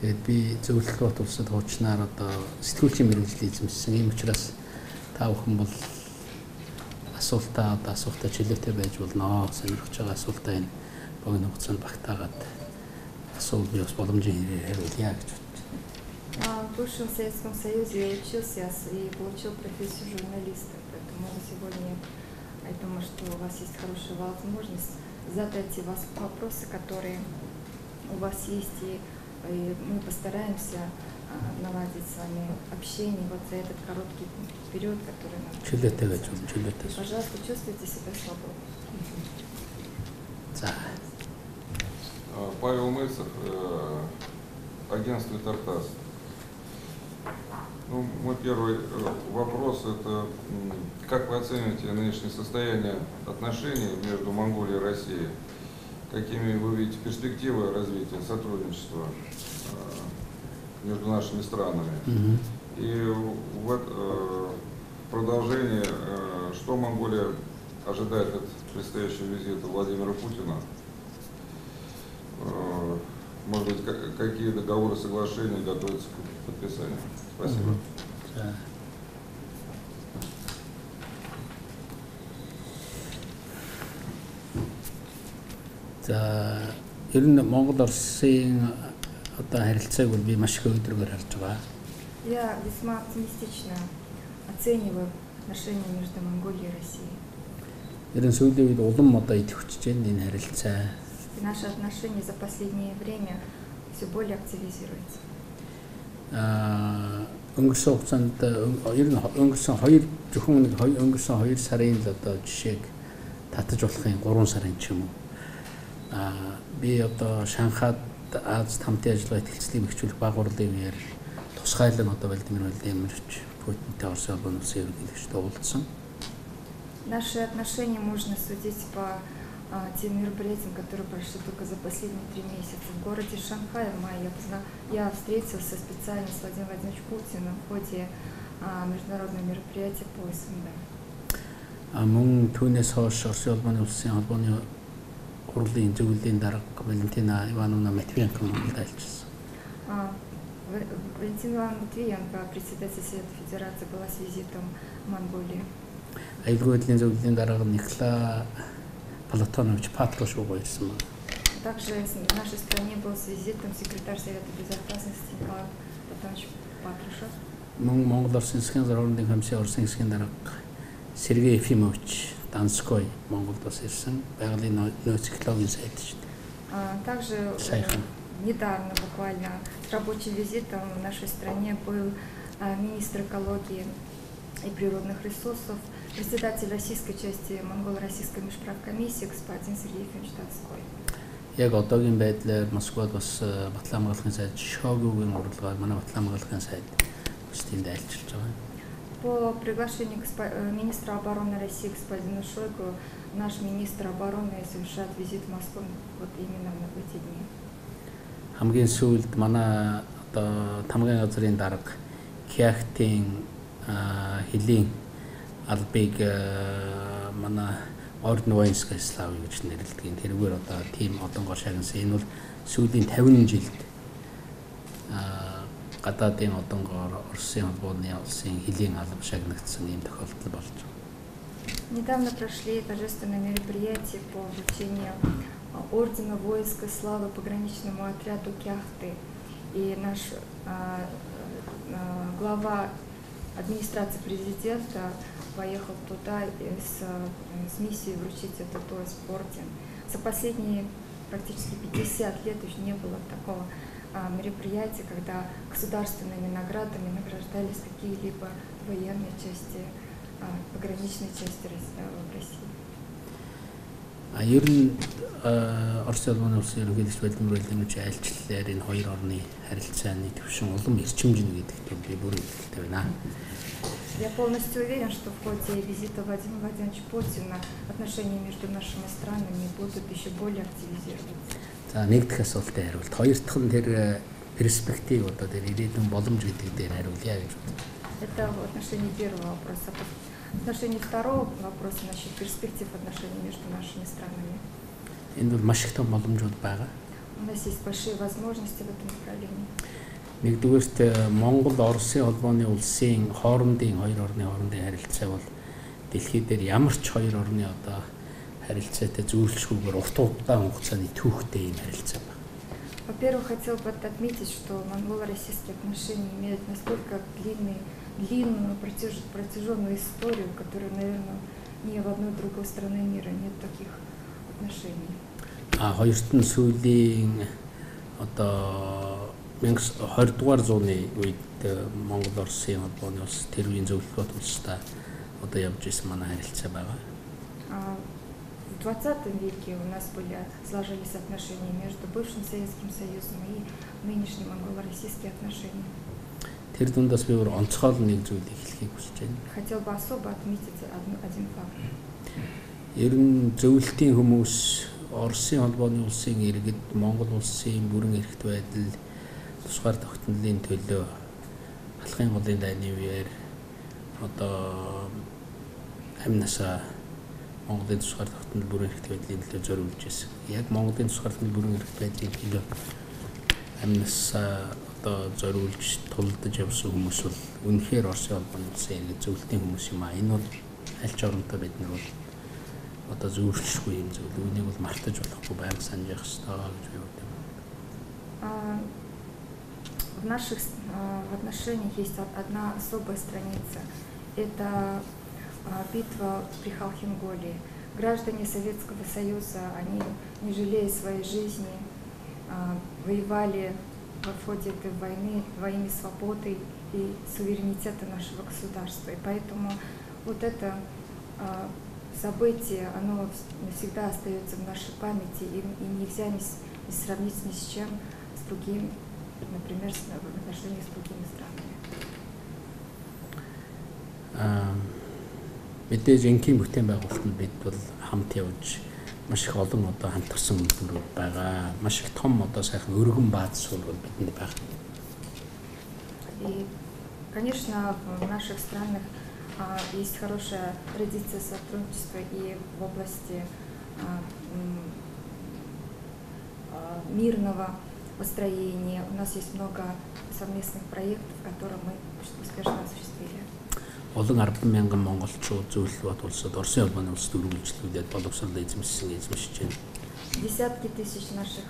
Тэгээд би зөвлөлтөд улсад хуучнаар одоо сэтгүүлчийн мэргэжил эзэмшсэн. Ийм учраас та бүхэн бол асуултаа чөлөөтэй байж болно. Сонирхож байгаа асуултаа энэ богино хугацаанд багтаагаад асуул би бас боломжийн хэрээр хариулъя гэж бодож. В бывшем Советском Союзе я учился и получил профессию журналиста, поэтому сегодня я думаю, что у вас есть хорошая возможность задать те вопросы, которые у вас есть, и мы постараемся наладить с вами общение вот за этот короткий период, который нам... Пожалуйста, чувствуйте себя свободно. Павел Мыльцев, агентство «Тартас». Ну, мой первый вопрос – это как вы оцениваете нынешнее состояние отношений между Монголией и Россией? Какими вы видите перспективы развития сотрудничества между нашими странами? И в продолжение, что Монголия ожидает от предстоящего визита Владимира Путина? Может быть, какие договоры, соглашения готовятся к подписанию? Спасибо. За, ер нь Монгол-Оросын одоо харилцааг би маш их өдрөөр харж байгаа. Я весьма оптимистично оцениваю отношения между Монголией и Россией. Ер нь сүүлийн үед улам одоо идэвхжиж байна энэ харилцаа. Наши отношения за последнее время все более активизируются. Өнгөрсөн хугацаанд ер нь өнгөрсөн 2 сарын л одоо жишээг татаж болохын 3 сарын ч юм уу. Би одоо Шанхайд Азид хамтын ажиллагаа ихтгэлцлийг бэхжүүлэх баг хурлын үеэр тусгайлан одоо Владимир Владимирович Путинтэй Оросын улсын ерөнхийлөгчтэй уулзсан. Наши отношения можно судить по тем мероприятиям, которые прошли только за последние 3 месяца. В городе Шанхай в мае я встретился специально с Владимиром Владимировичем Путиным в ходе международного мероприятия по СНД. Мөн түүнээс хойш Оросын улсын холбооны хурлын зөвлөлийн дарга Валентина Ивановна Матвиенко Монголд айлчилсан. Валентина Ивановна Матвиенко, председатель Совета Федерации, была с визитом в Монголии. Аюулгүй байдлын зөвлөлийн дарга Николай Платонович Патрушев ирсэн. Также в нашей стране был с визитом секретарь Совета Безопасности Николай Платонович Патрушев. Монгол-Оросын засгийн зорилгын комиссийн Оросын засгийн дарга Сергей Ефимович Донской Монголд бас ирсэн. Байгалийн нөөц технологийн сайд шүү дээ. Также недавно буквально с рабочим визитом в нашей стране был министр экологии и природных ресурсов, председатель российской части Монголо-российской межправкомиссии господин Сергей Ефимович Донской. Яг одоогийн байдлаар Москвад бас Батлан хамгаалахын сайд Шогугийн уралгаар манай Батлан хамгаалахын сайд бас тэнд айлчилж байгаа. По приглашению министра обороны России господина Шойгу, наш министр обороны совершает визит в Москву вот именно в эти дни. Хамгийн сүүлд манай одоо тамгын газрын дарга Кяхтын хилийн албыг манай Орден Воинская слава гэж нэрлэдэг. Тэргээр одоо тийм одонгоор шагнасан. Энэ бол сүүлийн 50 жилд гадаадын одонгоор Оросын холбооны улсын хилийн алба шагнагдсан ийм тохиолдол болж байна. Недавно прошли торжественные мероприятия по вручению Ордена Воинской славы пограничному отряду Кяхты. И наш глава администрации президента поехал туда с миссией вручить этот орден. За последние практически 50 лет еще не было такого мероприятия, когда государственными наградами награждались какие-либо военные части, пограничные части в России. Ер нь Оросын улсын улсын ерөнхийлөгч Владимир Владимирович айлчлалаар энэ хоёр орны харилцааны төвшин улам эрчимжинэ гэдэгт би бүр итгэлтэй байна. Я полностью уверен, что в ходе визита Владимира Владимировича Путина отношения между нашими странами будут еще более активизироваться. За нэг дэх асуултад хариулт. Хоёр дахь нь тэр перспектив одоо тэр ирээдүйн боломж гэдэг дээр хариулъя гэж бодсон. Это в отношении первого вопроса. В отношении второго вопроса насчет перспектив отношений между нашими странами. Энд бол маш их том боломжууд байгаа. У нас есть большие возможности в этом направлении. Нэгдүгээрт Монгол Оросын холбооны улсын хоорондын хоёр орны хоорондын харилцаа бол дэлхий дээр ямар ч хоёр орны одоо харилцаатай зөвлөшгүйгээр урт удаан хугацааны түүхтэй юм харилцаа байна. Во-первых, хотел бы отметить, что монголо-российские отношения имеют настолько длинную протяженную историю, которая, наверное, ни в одной другой стране мира нет таких отношений. Хоёрт нь сүүлийн одоо 20 дугаар зууны үед Монгол Оросын холбооны улс тэрүүн зөвлөлт улстай одоо явж исэн манай харилцаа байгаа. В 20 веке у нас сложились отношения между бывшим Советским Союзом и нынешние монголо-российские отношения. Тэр дундаас би өөр онцгой нэг зүйлийг хэлхийг хүсэж байна. Хотел бы особо отметить один факт. Ер нь зөвлөлтийн хүмүүс Оросын холбооны улсын иргэд Монгол улсын бүрэн эрхт байдал тусгаар тогтнолын төлөө алхын голын дайны үеэр одоо амь насаа Монголын тусгаар тогтнол бүрэн эрхт байдлын төлөө зориулж байсан. Яг Монголын тусгаар тогтнол бүрэн эрхт байдлын төлөө амь насаа одоо зориулж тулдаж явсан хүмүүс бол үнэхээр Оросын холбооны улсын иргэд зөвлөлтийн хүмүүс юм аа. Энэ бол аль ч оронтой бид нар бол одоо зөвшөөрөхгүй юм зүйл. Үүнийг бол мартаж болохгүй байнга санаж явах хэрэгтэй гэж би боддог. В наших отношениях есть одна особая страница. Это битва при Халхин-Голе. Граждане Советского Союза, они, не жалея своей жизни, воевали в ходе этой войны во имя свободы и суверенитета нашего государства. И поэтому вот это событие, оно навсегда остается в нашей памяти, и нельзя не сравнить ни с чем, с другим, например, в отношениях с другими странами. Мэдээж энгийн бүтээн байгуулалтанд бид бол хамт явж маш их олон одоо хамтарсан үйлдвэрүүд байгаа. Маш их том одоо сайхан өргөн бааз суурь бол бидэнд байна. И, конечно, в наших странах есть хорошая традиция сотрудничества и в области мирного построения. У нас есть много совместных проектов, которые мы успешно осуществили. Олон 10,000 монголчууд зөвлөлт улсад Оросын холбооны улсад үргэлжлүүлээд боловсрол эзэмшиж байна. Десятки тысяч наших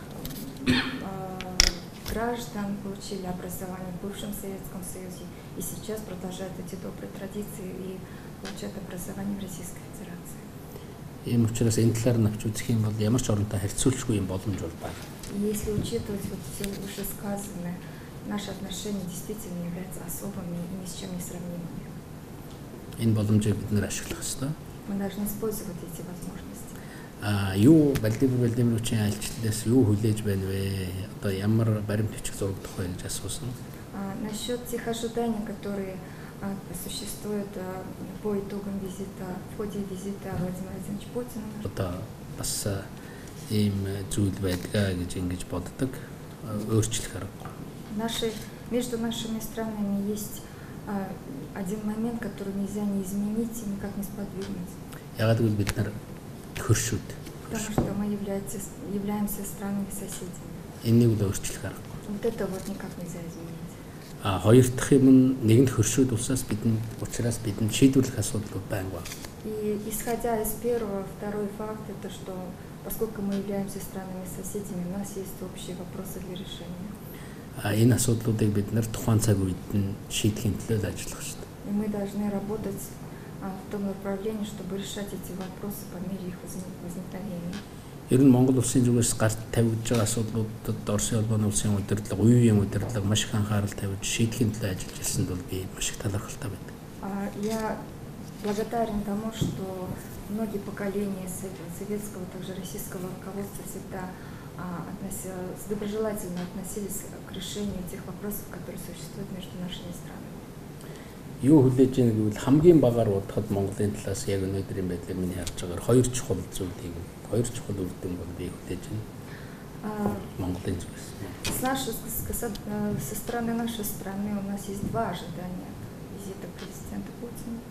граждан получили образование в бывшем Советском Союзе и сейчас продолжают эти добрые традиции и получают образование в Российской Федерации. Ийм учраас энэ талаар навч үзэх юм бол ямар ч оронтой харьцуулшгүй юм боломж бол байна. Если учитывать вот все вышесказанное, наши отношения действительно являются особыми и ни с чем не сравнимыми. Энэ боломжийг бид нэр ашиглах ёстой. Мы должны использовать эти возможности. Юу Владимировичийн айлчлалаас юу хүлээж байна вэ? Одоо ямар баримт бичиг зурагдах вэ гэж асуусан. Насчет тех ожиданий, которые существуют по итогам визита, в ходе визита Владимира Владимировича Путина. Одоо бас ийм зүйл байдгаа гэж ингэж боддог. Өөрчлөх аргагүй. Между нашими странами есть один момент, который нельзя не изменить и никак не сподвигнуть. Ягаад гэвэл бид нар хөршүүд. Потому что мы являемся странами-соседями. Энийг л өөрчлөх аргагүй. Вот это вот никак нельзя изменить. Хоёр дахь юм нь нэгэнт хөршүүд улсаас учраас бидэнд шийдвэрлэх асуудал байна. И исходя из первого, второй факт это что поскольку мы являемся странами-соседями, у нас есть общие вопросы для решения. Энэ асуудлуудыг бид нэр тухайн цаг үед нь шийдэхин төлөө ажиллах шүү дээ. И мы должны работать в том направлении, чтобы решать эти вопросы по мере их возникновения. Ер нь Монгол улсын зүгээс гарт тавьж байгаа асуудлуудад Оросын холбооны улсын удирдлага, үеийн удирдлага маш их анхаарал тавьж шийдэхин төлөө ажиллаж ирсэнд бол би маш их талархалтай байдаг. Я благодарен тому, что многие поколения советского, также российского руководства всегда доброжелательно относились к решению тех вопросов, которые существуют между нашими странами. Юу хүлээж ийн гэвэл хамгийн багаар бодоход Монголын талаас яг өнөөдрийн байдлыг миний харж байгаагаар хоёр чухал зүйлийг хоёр чухал үр дүн бол би хүлээж байна. Монголын зүгээс. Со стороны нашей страны у нас есть два ожидания визита президента Путина.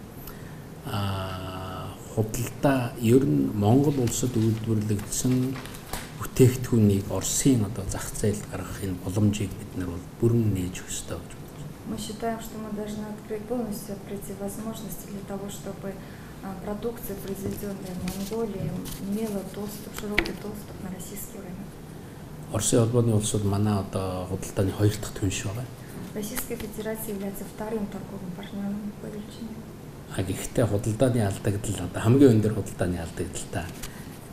Худалдаа ер нь Монгол улсад үйлдвэрлэгдсэн бүтээгдэхүүнийг Оросын одоо зах зээлд гаргахын боломжийг бид нар бол бүрэн нээж өгөх ёстой гэж бодож байна. Мы считаем, что мы должны полностью открыть возможности для того, чтобы продукция, произведенная в Монголии, имела широкий доступ на российский рынок. Оросын холбооны улсууд манай одоо худалдааны 2 дахь түнш байгаа. Российская Федерация является вторым торговым партнером по величине. Гэхдээ худалдааны алдагдал одоо хамгийн өндөр худалдааны алдагдaltaа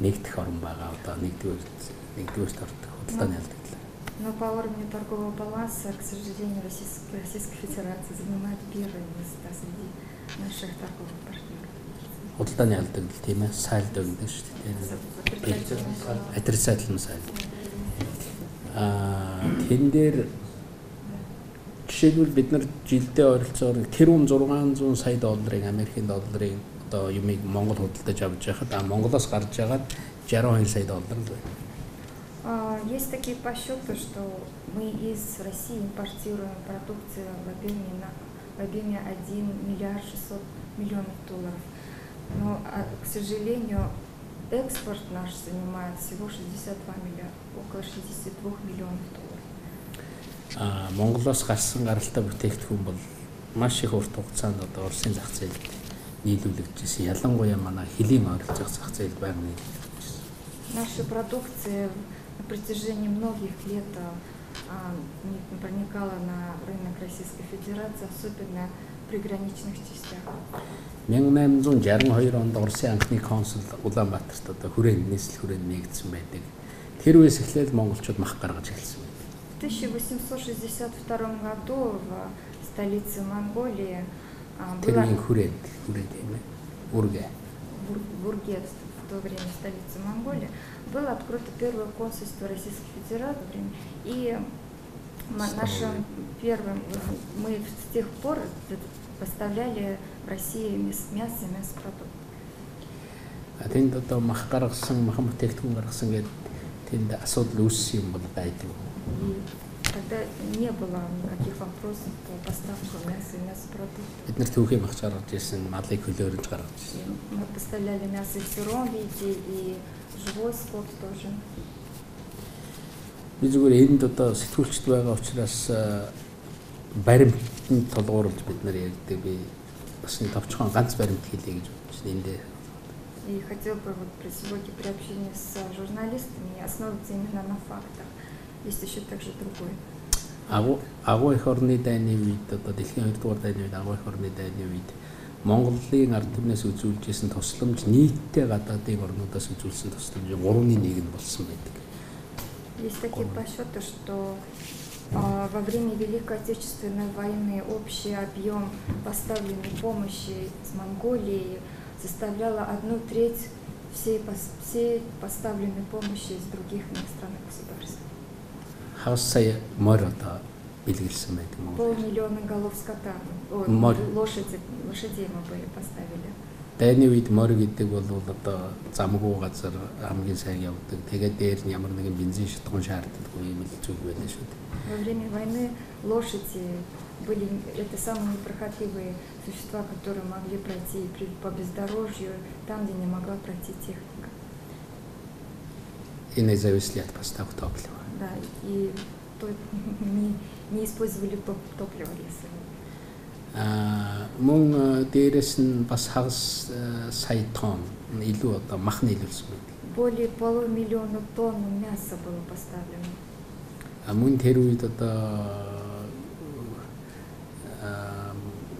нэгдэх орн байгаа. Одоо нэгдүгээрт ордог худалдааны алдагдал. Но по уровню торгового баланса, к сожалению, Российская Федерация занимает первые места среди наших торговых партнеров. Худалдааны алдагдал тийм ээ, сайлд өгнөд шүү дээ. Отрицательный сайлд. Тэн дээр жишээлбэл бид нар жилдээ ойролцоогоор тэрүүн 600 сая долларын Америкийн долларын одоо юмыг Монгол худалдаж авч байхад Монголоос гарч байгаад 62 сая доллар байна. Есть такие подсчеты, что мы из России импортируем продукцию в объеме 1 миллиард 600 миллионов долларов. Но, к сожалению, экспорт наш занимает всего 62 миллиарда, около 62 миллионов долларов. Монголоос гарсан гаралтай бүтээгдэхүүн бол маш их урт хугацаанд одоо Оросын зах зээлд нийлүүлэгдэжсэн. Ялангуяа манай хилийн ойролцоох зах зээлд байнга нийлүүлэгдэжсэн. Наша продукция на протяжении многих лет проникала на рынок Российской Федерации, особенно в приграничных частях. 1862 онд Оросын анхны консул Улаанбаатарт одоо хүрээнд нийслэл хүрээнд нэгдсэн байдаг. Тэр үеэс эхлээд монголчууд мах гаргаж эхэлсэн байдаг. В 1862 году в столице Монголии в Урге, в то время столица Монголии, было открыто первое консульство Российской Федерации, и нашим первым мы с тех пор поставляли в России мясо и мясопродукты. Тэнд одоо мах гаргасан, мах бүтээгдэхүүн гаргасан гэдэг тэнд асуудал үүссэн юм бол байдаг. Тогда не было никаких вопросов по поставкам мяса и мясопродуктов. Бид нар түүхий мах гаргаж ирсэн, малыг хөлөөрөж гаргаж ирсэн. Мы поставляли мясо в сыром виде и живой скот тоже. Би зүгээр энд одоо сэтгүүлчд байгаа учраас баримтанд толгуурлаж бид нар ярьдаг. Би бас нэг товчхон ганц баримт хэлье гэж бодож байна эндээ. И хотел бы сегодня при общении с журналистами основываться именно на фактах. Есть еще также другой. Агуу их орны дайны үед одоо дэлхийн 2 дугаар дайны үед агуу их орны дайны үед Монголын ард түмнээс үзүүлжсэн тусламж нийтдээ гадаадын орнуудаас үзүүлсэн тусламжийн 3/1 нь болсон байдаг. Есть такие подсчеты, что во время Великой Отечественной войны общий объем поставленной помощи с Монголии составляла 1/3 всей поставленной помощи из других иностранных государств. Хагас сая морь одоо бэлгэлсэн байдаг юм уу? 500 000 голов скота, лошадей мы были поставили. Дайны үед морь гэдэг бол одоо замгүй газар хамгийн сайн явдаг. Тэгээд дээр нь ямар нэгэн бензин шатгуун шаарддаггүй юм л зүг байлаа шүү дээ. Во время войны лошади были это самые непроходимые существа, которые могли пройти по бездорожью, там, где не могла пройти техника. И не зависли от поставок топлива. Да, и не использовали топливо леса. Мөн дээрээс нь бас хагас сая тонн илүү одоо мах нийлүүлсэн байдаг. Более 500 000 тонн мяса было поставлено. Мөн тэр үед одоо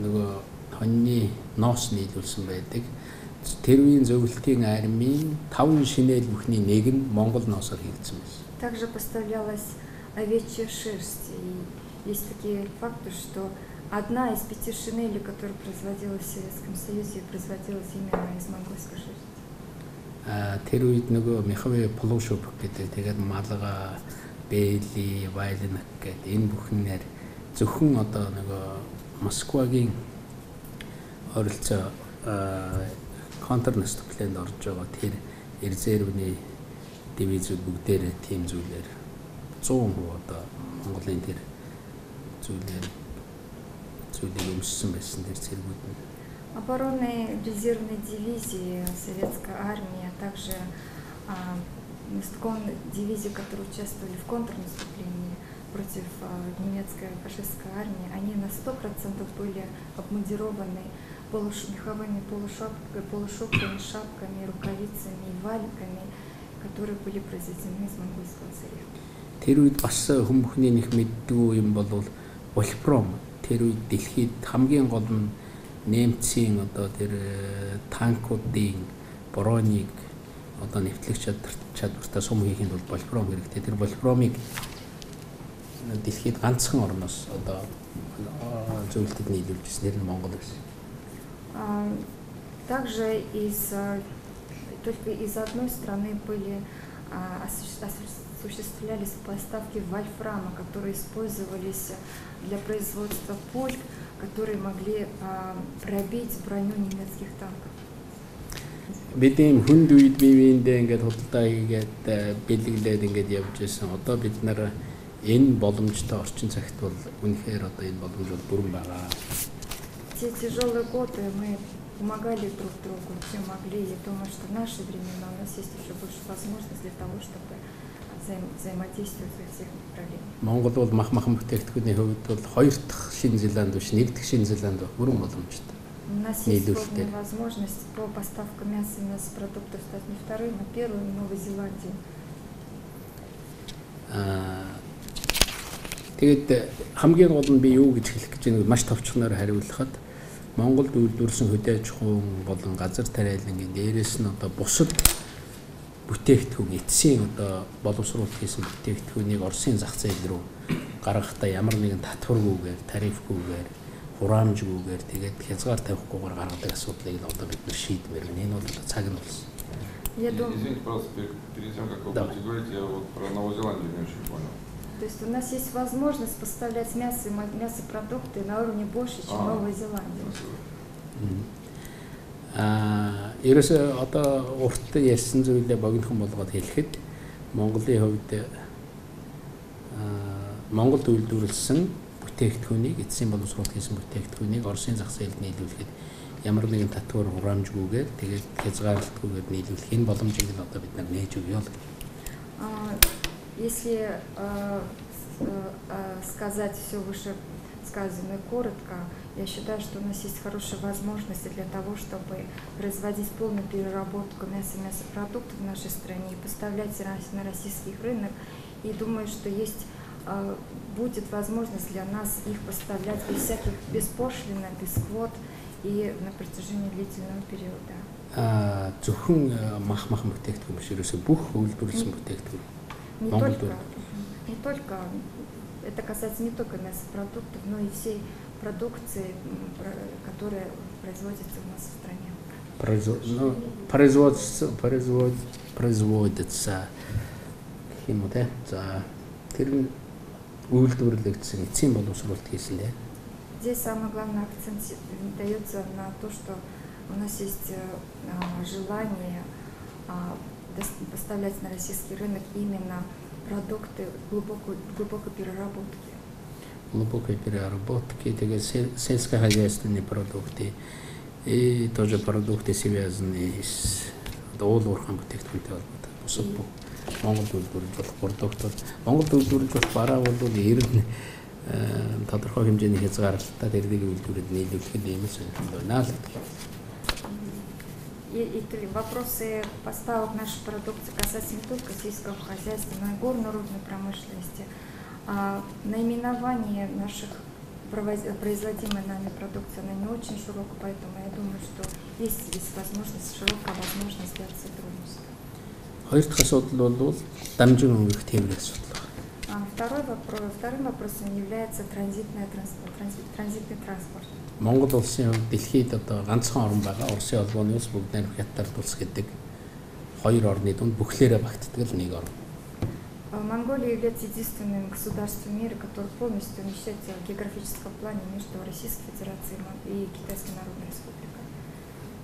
нөгөө хоньны ноос нийлүүлсэн байдаг. Тэр үеийн зөвлөлтийн армийн 5 шинээл бүхний нэг нь Монгол ноосоор хийгдсэн байсан. Также поставлялась овечья шерсть. И есть такие факты, что одна из 5 шинелей, которая производилась в Советском Союзе, производилась именно из монгольской шерсти. Тэр үед нөгөө мехове полушуб гэдэг тэгээд малга, бэйли, вайлинак гэдэг энэ бүхнээр зөвхөн одоо нөгөө Москвагийн ойролцоо контрнаступленд орж байгаа тэр резервний дивизиуд бүгдээрээ тийм зүйлээр 100% одоо Монголын тэр зүйлийг өмссөн байсан тэр цэргүүд нь. Оборонные резервные дивизии советской армии, а также конной дивизии, которые участвовали в контрнаступлении против немецкой фашистской армии, они на 100% были обмундированы меховыми полушубками, шапками, рукавицами и валиками, которые были произведены из монгольского сырья. Тэр үед бас хүмүүхний нэг мэддгүй юм бол Вольфрам тэр үед дэлхийд хамгийн гол нь Немцийн одоо тэр танкуудын броник одоо нэвтлэх чадвартай сум хийхэд бол Вольфрам хэрэгтэй. Тэр Вольфрамыг дэлхийд ганцхан орноос одоо зөвлөлтөд нийлүүлж ирсэн нэр нь Монгол байсан. Также только из одной страны осуществлялись поставки вольфрама, которые использовались для производства пуль, которые могли пробить броню немецких танков. Бидний хүнд үед биеиндээ ингээд худалдаа хийгээд бэлэглээд ингээд явж байсан. Одоо бид нар энэ боломжтой орчин цагт бол үнэхээр одоо энэ боломж бол бүрэн байгаа. Те тяжелые годы мы помогали друг другу, чем могли. Я думаю, что в наши времена у нас есть еще больше возможностей для того, чтобы взаимодействовать во всех направлениях. Монгол бол махан бүтээгдэхүүний хувьд бол хоёр дахь Шинэ Зеланд биш, нэг дахь Шинэ Зеланд бүрэн боломжтой. У нас есть полная возможность по поставкам мяса и мясопродуктов стать не вторым, а первым в Новой Зеландии. Тэгээд хамгийн гол нь би юу гэж хэлэх гэж байгааг маш товчхоноор хариулахад Монголд үйлдвэрлэсэн хөдөө аж ахуйн болон газар тариалангийн дээрээс нь одоо бусад бүтээгдэхүүн эцсийн одоо боловсруулалт хийсэн бүтээгдэхүүнийг Оросын зах зээл рүү гаргахдаа ямар нэгэн татваргүйгээр, тарифгүйгээр, хураамжгүйгээр тэгээд хязгаар тавихгүйгээр гаргадаг асуудлыг одоо бид нар шийдмээр байна. Энэ бол цаг нь болсон. Извините, просто перед тем, как вы будете говорить, я вот про Новую Зеландию не очень понял. То есть у нас есть возможность поставлять мясо и мясопродукты на уровне больше, чем Новая Зеландия. Ерөөсөө одоо урт ярьсан зүйлээ богинохон болгоод хэлэхэд Монголын хувьд Монголд үйлдвэрлэсэн бүтээгдэхүүнийг эцсийн боловсруулалт хийсэн бүтээгдэхүүнийг Оросын зах зээлд нийлүүлэхэд ямар нэгэн татвар хураамжгүйгээр тэгээд хязгаарлалтгүйгээр нийлүүлэх энэ боломжийг нь одоо бид нар нээж өгье л. Если сказать все вышесказанное коротко, я считаю, что у нас есть хорошие возможности для того, чтобы производить полную переработку мяса и мясопродуктов в нашей стране и поставлять на российский рынок. И думаю, что будет возможность для нас их поставлять без пошлины, без квот и на протяжении длительного периода. Зөвхөн мах бүтээгдэхүүн биш ерөөсөө бүх үйлдвэрлэсэн бүтээгдэхүүн. Не только, это касается не только мясопродуктов, но и всей продукции, которая производится у нас в стране. Производится химоте за тэр үйлдвэрлэгдсэн эцсийн боловсруулалт хийсэн дээ. Здесь самый главный акцент дается на то, что у нас есть желание поставлять на российский рынок именно продукты глубокой переработки. Глубокой переработки, тэгээд сельскохозяйственные продукты и тоже продукты, связанные с уул уурхайн бүтээгдэхүүнтэй холбоотой. Бусад бүх Монголд үйлдвэрлэж болох продуктууд, Монголд үйлдвэрлэж болох бараа бол ер нь тодорхой хэмжээний хязгаарлалтад тэрнийг үйлдвэрлэж нийлүүлэхэд ийм сонирхол байна л гэх. И вопросы поставок нашей продукции касаются не только сельского хозяйства, но и горно-рудной промышленности. Наименование наших производимой нами продукции, она не очень широкая, поэтому я думаю, что есть здесь возможность, широкая возможность для сотрудничества. Хоёр дахь асуудал бол дамжин өнгөрөх тэмдэг асуудал. Вторым вопросом является транзитный транспорт. Монгол улсын хувьд дэлхийд одоо ганцхан орн байгаа. Оросын холбооны улс бүгд найрамд Хятад улс гэдэг хоёр орны дунд бүхлээрээ багтдаг л нэг орн. Монголия является единственным государством мира, которое полностью умещается в географическом плане между Российской Федерацией и Китайской Народной Республикой.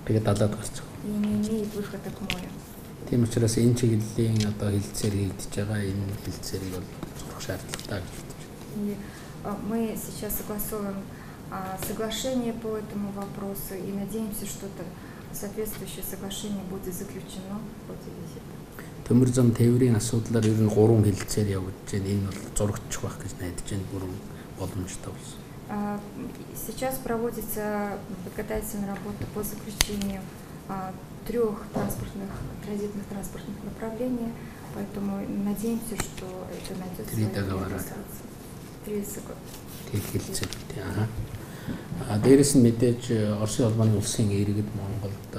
Тэгээд далаад гарчих. И не имеет выхода к морю. Тийм учраас энэ чиглэлийн одоо хилцээр хийгдэж байгаа энэ хилцээрийг бол сурах шаардлагатай гэж бодож байна. И мы сейчас согласовываем соглашение по этому вопросу и надеемся, что соответствующее соглашение будет заключено в ходе визита. төмөр зам тээврийн асуудлаар ер нь 3 хэлэлцээр явж байна. Энэ бол зурагдчих байх гэж найдаж байна. Бүрэн боломжтой болсон. Сейчас проводится подготовительная работа по заключению 3 транзитных транспортных направлений, поэтому надеемся, что это найдет свою реализацию. 3 дээрээс нь мэдээж Оросын холбооны улсын иргэд Монголд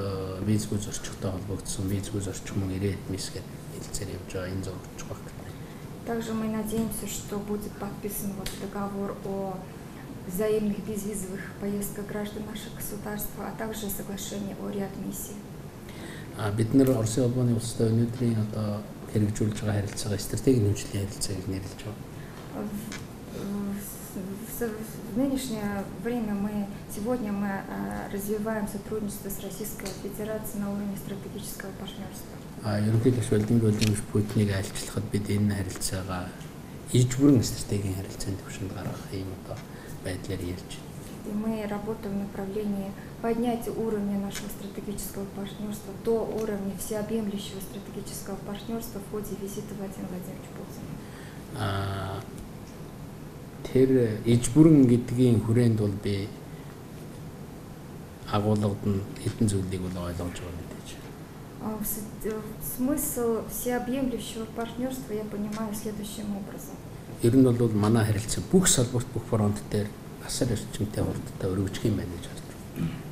визгүй зорчихтой холбогдсон визгүй зорчих мөн ирээд мис гэдэг хэлцээр явж байгаа. Энэ зурагдчих байх гэдэг. Также мы надеемся, что будет подписан договор о взаимных безвизовых поездках граждан наших государств, а также соглашение о реадмиссии. Бид нэр Оросын холбооны улстай өнөөдрийн одоо хэрэгжүүлж байгаа харилцаага стратегийн хөгжлийн харилцааг нэрлэж байгаа. В нынешнее время сегодня мы развиваем сотрудничество с Российской Федерацией на уровне стратегического партнерства. Ерөнхийдөө Владимир Путиныг айлчлахад бид энэ харилцаагаа иж бүрэн стратегийн харилцаанд төвшөнд гаргах юм одоо байдлаар ярьж байна. И мы работаем в направлении поднятия уровня нашего стратегического партнерства до уровня всеобъемлющего стратегического партнерства в ходе визита Владимира Владимировича Путина. Тэр иж бүрэн гэдгийн хүрээнд бол би агуулгад нь хэдэн зүйлийг бол ойлгож байгаа мэдээж. Смысл всеобъемлющего партнерства я понимаю следующим образом. Ер нь бол манай харилцаа бүх салбарт бүх фронт дээр асар эрчимтэй хурдтай өргөжих юм байна гэж харж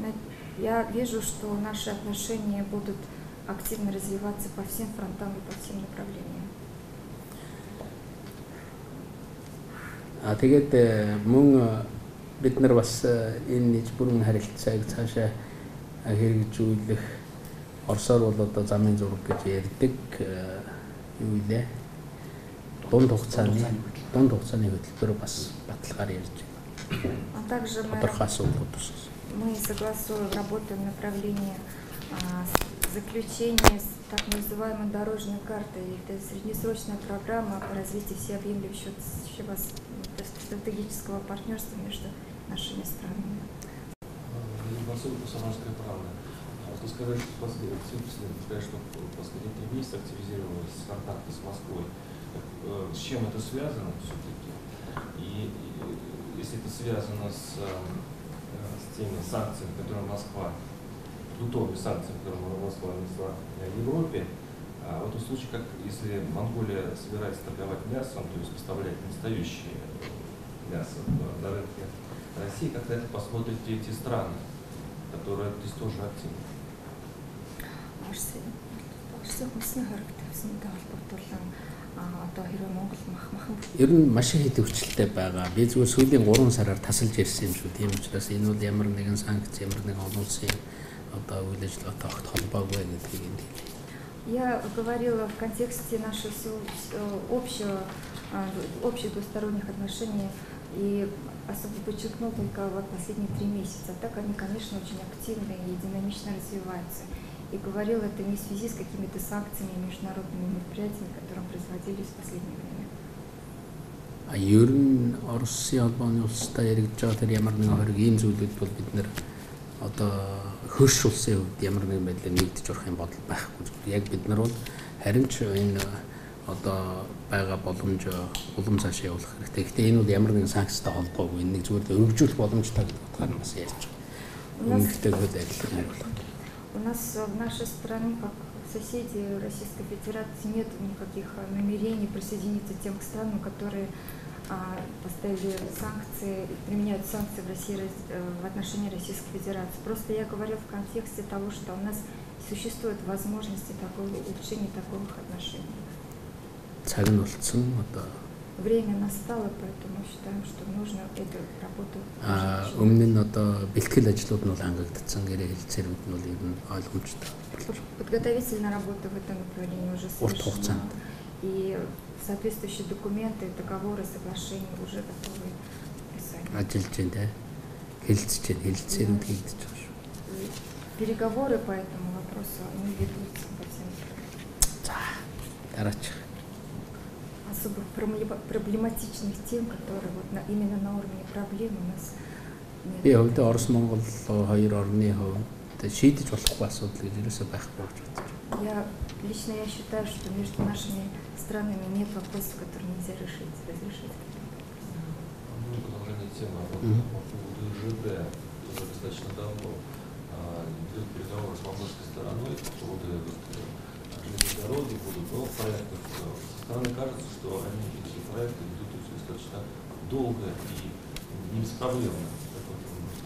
байна. Я вижу, что наши отношения будут активно развиваться по всем фронтам и по всем направлениям. Тэгээд мөн бид нар бас энэ иж бүрэн харилцааг цаашаа хэрэгжүүлэх Оросоор бол одоо замын зураг гэж ярьдаг юу вэ? Дунд хугацааны хөтөлбөр бас баталгаар ярьж байна. А также мы согласуем, работаем в направлении заключения так называемой дорожной карты. Это среднесрочная программа по развитию всеобъемлющего стратегического партнерства между нашими странами. Вы сказали, что в последние 3 месяца активизировались контакты с Москвой. С чем это связано все-таки? И если это связано с теми санкциями, которые Москва, продуктовыми санкциями, которые Москва нанесла Европе, в этом случае, как если Монголия собирается торговать мясом, то есть поставлять настоящее мясо на рынке России, как на это посмотрят эти страны, которые здесь тоже активны? Ер нь маш их төвчлөлтэй байгаа. Би зүгээр сүүлийн 3 сараар тасалж ирсэн юм шүү. Тийм учраас энэ бол ямар нэгэн санкц, ямар нэгэн олон улсын одоо үйл ажиллагаатай огт холбоогүй гэдгийг энд хэлье. Я говорила в контексте наших общих двусторонних отношений и особо подчеркнула только вот последние 3 месяца. Так они, конечно, очень активно и динамично развиваются. И говорила это не в связи с какими-то санкциями и международными мероприятиями, которые производились в последнее время. Ер нь Оросын холбооны улстай яригдж байгаа тэр ямар нэгэн хориг ийм зүйлүүд бол бид нэр одоо хөрш улсын хувьд ямар нэгэн байдлаар нэгдэж орох юм бодол байхгүй. Яг бид нар бол харин ч энэ одоо байгаа боломж улам цаашаа явуулах хэрэгтэй. Гэхдээ энэ бол ямар нэгэн санкцтай холбоогүй. Энэ нэг зүгээр өргөжүүлэх боломжтой гэдэг утгаар нь бас ярьж байгаа. Үнэхээр адилхан хариулах. У нас в нашей стране, как соседи Российской Федерации, нет никаких намерений присоединиться к тем странам, которые поставили санкции, применяют санкции в России в отношении Российской Федерации. Просто я говорю в контексте того, что у нас существуют возможности улучшения таковых отношений. Время настало, поэтому считаем, что нужно эту работу. Өмнө нь одоо бэлтгэл ажлууд нь хангагдсан гэрээ хэлцээрүүд нь ер нь ойлгомжтой. Подготовительная работа в этом направлении уже совершена. И соответствующие документы, договоры, соглашения уже готовы писать. Ажиллаж байна, хэлцэж байна, хэлцээрүүд хийгдэж байгаа шүү. Переговоры по этому вопросу они ведутся по всем. За, дараач. Особо проблематичных тем, которые вот именно на уровне проблем у нас нет. Би хувьдаа Орос Монгол хоёр орны хувьд шийдэж болохгүй асуудал гэж ерөөсөө байхгүй гэж бодож байна. Лично я считаю, что между нашими странами нет вопросов, которые нельзя разрешить. Ну, продолжение темы по поводу ИЖД. Уже достаточно давно идет переговоры с монгольской стороной по поводу железной дороги, по поводу проектов. Со стороны кажется, что эти проекты идут достаточно долго и не беспроблемно. Как вы можете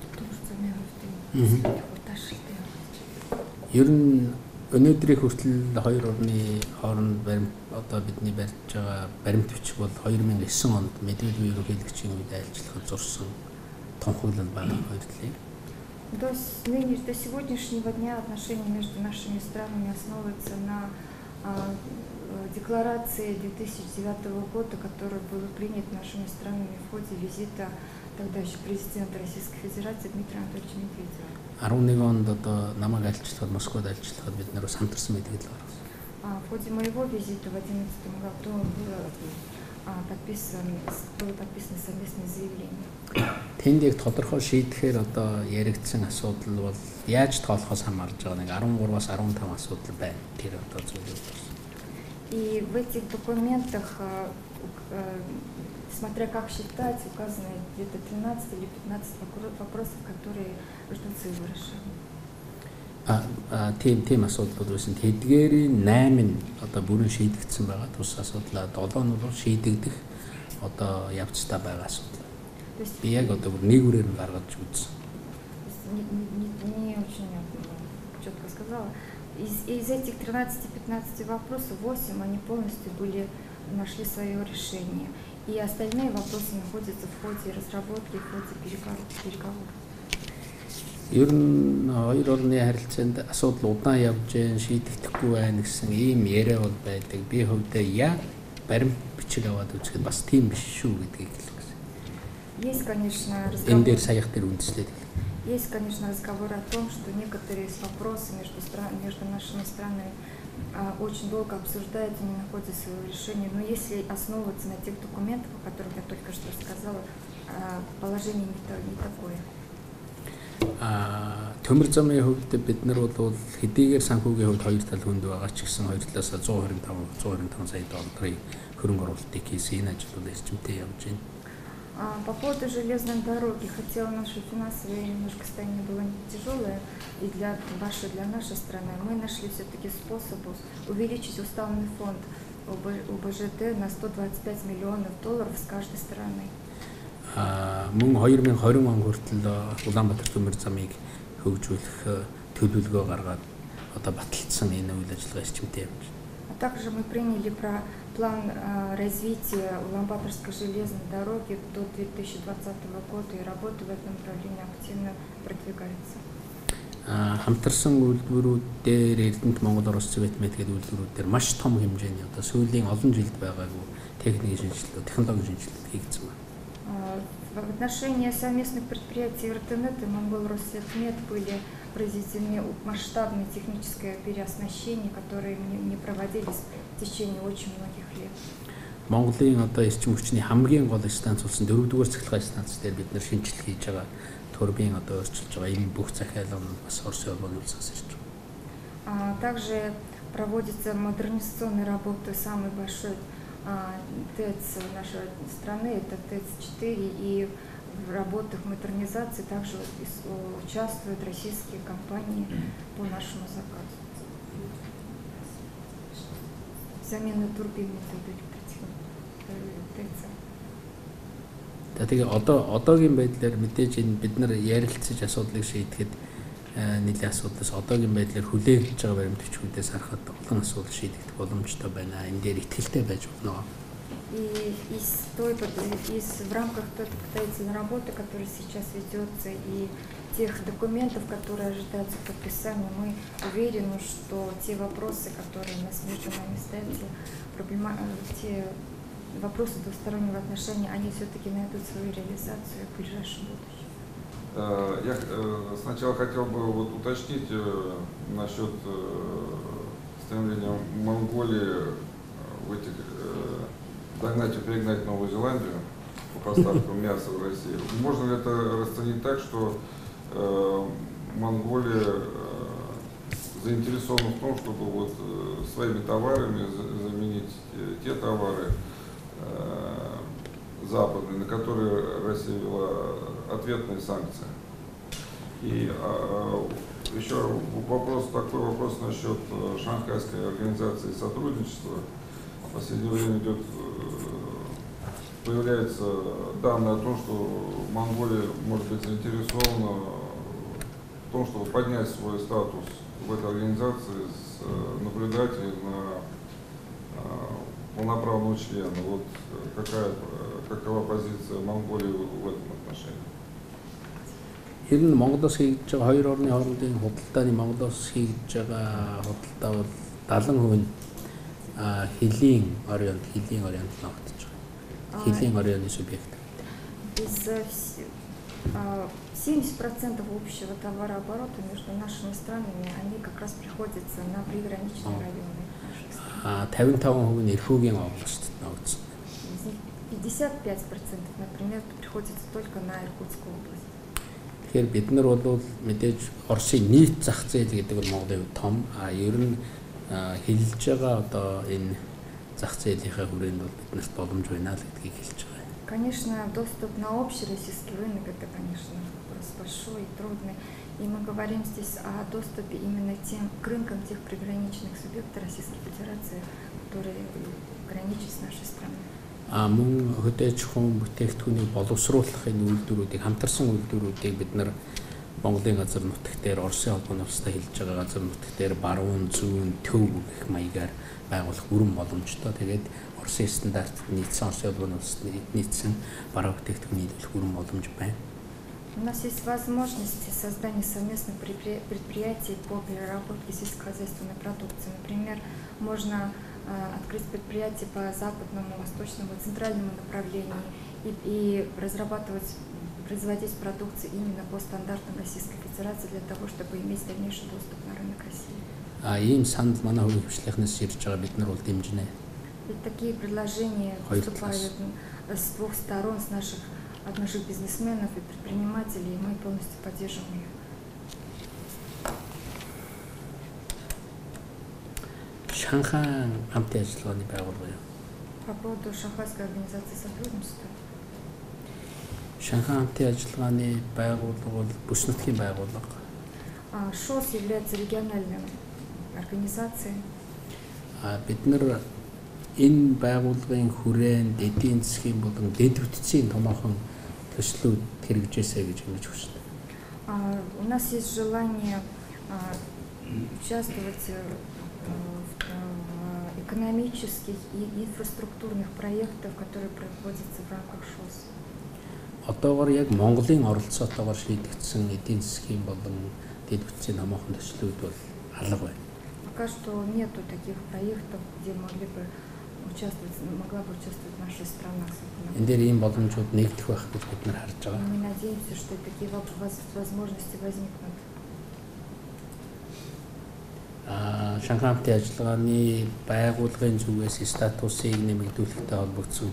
прокомментировать? Ер нь өнөөдрийн хүртэл хоёр орны хооронд баримт одоо бидний барьж байгаа баримт бичиг бол 2009 онд Медведев ерөнхийлөгчийн үед айлчлахад зурсан тунхаглал байгаа хоёр талын. До сегодняшнего дня отношения между нашими странами основываются на декларации 2009 года, который был принят нашими странами в ходе визита тогда еще президента Российской Федерации Дмитрия Анатольевича Медведева. 11 онд одоо намайг айлчлахад Москвад айлчлахад бид нэр хамтарсан байдаг л байна. В ходе моего визита в 2011 году было подписано совместное заявление. Тэнд яг тодорхой шийдэхээр одоо яригдсан асуудал бол яаж тоолохоос хамаарж байгаа нэг 13-аас 15 асуудал байна. Тэр одоо зүйлүүд. И в этих документах, смотря как считать, указано где-то 13 или 15 вопросов, которые ждут своего решения. Тийм асуудлууд байсан. Тэдгээрийн 8 нь одоо бүрэн шийдэгдсэн байгаа. Тус асуудлаа 7 нь бол шийдэгдэх одоо явцтай байгаа асуудал. Би яг одоо нэгүрээр нь гаргаж үзсэн. Не очень четко сказала. Из этих 13-15 вопросов 8 они полностью нашли свое решение. И остальные вопросы находятся в ходе разработки, в ходе переговоров. Ер нь хоёр орны харилцаанд асуудал удаан явж гэн шийдэгдэхгүй байна гэсэн ийм яриа бол байдаг. Би хувьдаа яг баримт бичиг аваад үзэхэд бас тийм биш шүү гэдгийг хэлсэн. Есть, конечно, разговор. Энэ дээр саяхан тэр үндэслээд. Есть, конечно, разговор о том, что некоторые из вопросов между нашими странами очень долго обсуждаются, не находят своего решения. Но если основываться на тех документах, о которых я только что сказала, положение не такое. Төмөр замын хувьд бид нар бол хэдийгээр санхүүгийн хувьд хоёр тал хүнд байгаа ч гэсэн хоёр талаас 125 сая долларын хөрөнгө оруулалтыг хийсэн энэ ажил бол эрчимтэй явж байна. По поводу железной дороги, хотела наше финансовое немножко состояние было тяжелое, и для нашей страны мы нашли все-таки способ увеличить уставный фонд УБЖТ на 125 миллионов долларов с каждой стороны. Мөн 2020 он хүртэл Улаанбаатар төмөр замыг хөгжүүлэх төлөвлөгөө гаргаад одоо баталсан энэ үйл ажиллагаа эрчимтэй явж байна. Также мы приняли план развития Улан-Баторской железной дороги до 2020 года, и работа в этом направлении активно продвигается. Хамтарсан үйлдвэрүүд дээр Эрдэнэт Монгол Орос Цэвэт гэдэг үйлдвэрүүд дээр маш том хэмжээний одоо сүүлийн олон жилд байгаагүй техникийн шинжилгээ, технологийн шинжилгээ хийгдсэн байна. В отношении совместных предприятий Эрдэнэт и Монгол-Россельмет были произведены масштабные техническое переоснащение, которые не проводились в течение очень многих лет. Монголын одоо эрчим хүчний хамгийн гол станц болсон 4-р цахилгаан станц дээр бид нар шинжилгээ хийж байгаа. Турбин одоо өөрчилж байгаа энэ бүх захиалга нь бас Оросын улбаны улсаас ирж байгаа. Также проводится модернизационные работы. Самый большой ТЭЦ нашей страны это ТЭЦ-4, и в работах модернизации также участвуют российские компании по нашему заказу. Замена турбин ТЭЦ. Тэгээ одоогийн байдлаар мэдээж энэ бид нар ярилцаж асуудлыг шийдэхэд нэлээд асуудлаас одоогийн байдлаар хүлээгдэж байгаа баримт бичгүүдээс харахад олон асуудал шийдэгдэх боломжтой байна. Энэ дээр итгэлтэй байж болно. И в рамках той работы, которая сейчас ведется, и тех документов, которые ожидаются к подписанию, мы уверены, что те вопросы, которые у нас между нами стоят, те вопросы двустороннего отношения, они все-таки найдут свою реализацию в ближайшем будущем. Я сначала хотел бы уточнить насчет стремления Монголии догнать и перегнать Новую Зеландию по поставкам мяса в Россию. Можно ли это расценить так, что Монголия заинтересованы в том, чтобы вот своими товарами заменить те товары западные, на которые Россия ввела ответные санкции. И еще такой вопрос насчет Шанхайской организации сотрудничества. В последнее время появляются данные о том, что Монголия может быть заинтересована в том, чтобы поднять свой статус в этой организации с наблюдателей на полноправного члена. Вот какова позиция Монголии в этом отношении? Ер нь Монголоос хийж байгаа хоёр орны хоорондын худалдааны Монголоос хийж байгаа худалдаа бол 70% нь хилийн оройн ногдож байгаа. Хилийн оройны субъект. 70% общего товарооборота между нашими странами, они как раз приходятся на приграничные районы нашей страны. 55% нь эрхүүгийн областд ногдсон. Из них 55%, например, приходится только на Иркутскую область. Тэгэхээр бид нар бол мэдээж Оросын нийт зах зээл гэдэг нь Монголын хувьд том, ер нь хилж байгаа одоо энэ зах зээлийн хүрээнд бол биднэрт боломж байна л гэдгийг хэлж байгаа. Конечно, доступ на общий российский рынок это, конечно, вопрос большой и трудный. И мы говорим здесь о доступе именно к рынкам тех приграничных субъектов Российской Федерации, которые граничат с нашей страной. Мөн хөдөөж хүн бүтээгдэхүүнийг боловсруулах энэ үйлдвэрүүдийг хамтарсан үйлдвэрүүдийг бид нар Монголын газар нутагт дээр Оросын холбооны улстай хэлж байгаа газар нутагт дээр баруун, зүүн, төв гэх маягаар байгуулах бүрэн боломжтой. Тэгээд Оросын стандартд нийцсэн Оросын холбооны улсад нийцсэн бараа бүтээгдэхүүний хэлэх бүрэн боломж байна. У нас есть возможность создания совместных предприятий по переработке сельскохозяйственной продукции. Например, можно открыть предприятие по западному, восточному, центральному направлению и производить продукцию именно по стандартам Российской Федерации для того, чтобы иметь дальнейший доступ на рынок России. Ийм санал манай хувийн хвшлийнхнаас ирж байгаа бид нар бол дэмжинэ. Ведь такие предложения поступают с двух сторон, с наших бизнесменов и предпринимателей, и мы полностью поддерживаем их. Шанхай хамтын ажиллагааны байгууллага юу? По поводу Шанхайской организации сотрудничества. Шанхай хамтын ажиллагааны байгууллага бол бүс нутгийн байгууллага. ШОС является региональной организацией. Бид нар энэ байгууллагын хүрээнд эдийн засгийн болон дэд бүтцийн томоохон төслүүд хэрэгжээсэй гэж хэлж хүсдэг. У нас есть желание участвовать в экономических и инфраструктурных проектах, которые проводятся в рамках ШОС. Одоогоор яг Монголын оролцоотойгоор шийдэгдсэн эдийн засгийн болон дэд бүтцийн томоохон төслүүд бол алга байна. Пока что нету таких проектов, где могла бы участвовать наша страна. Энэ дээр ийм боломжууд нэгдэх байх гэж бид нар харж байгаа. Мы надеемся, что такие возможности возникнут. Шанхай хамтын ажиллагааны байгууллагын зүгээс статусыг нэмэгдүүлэхтэй холбогдсон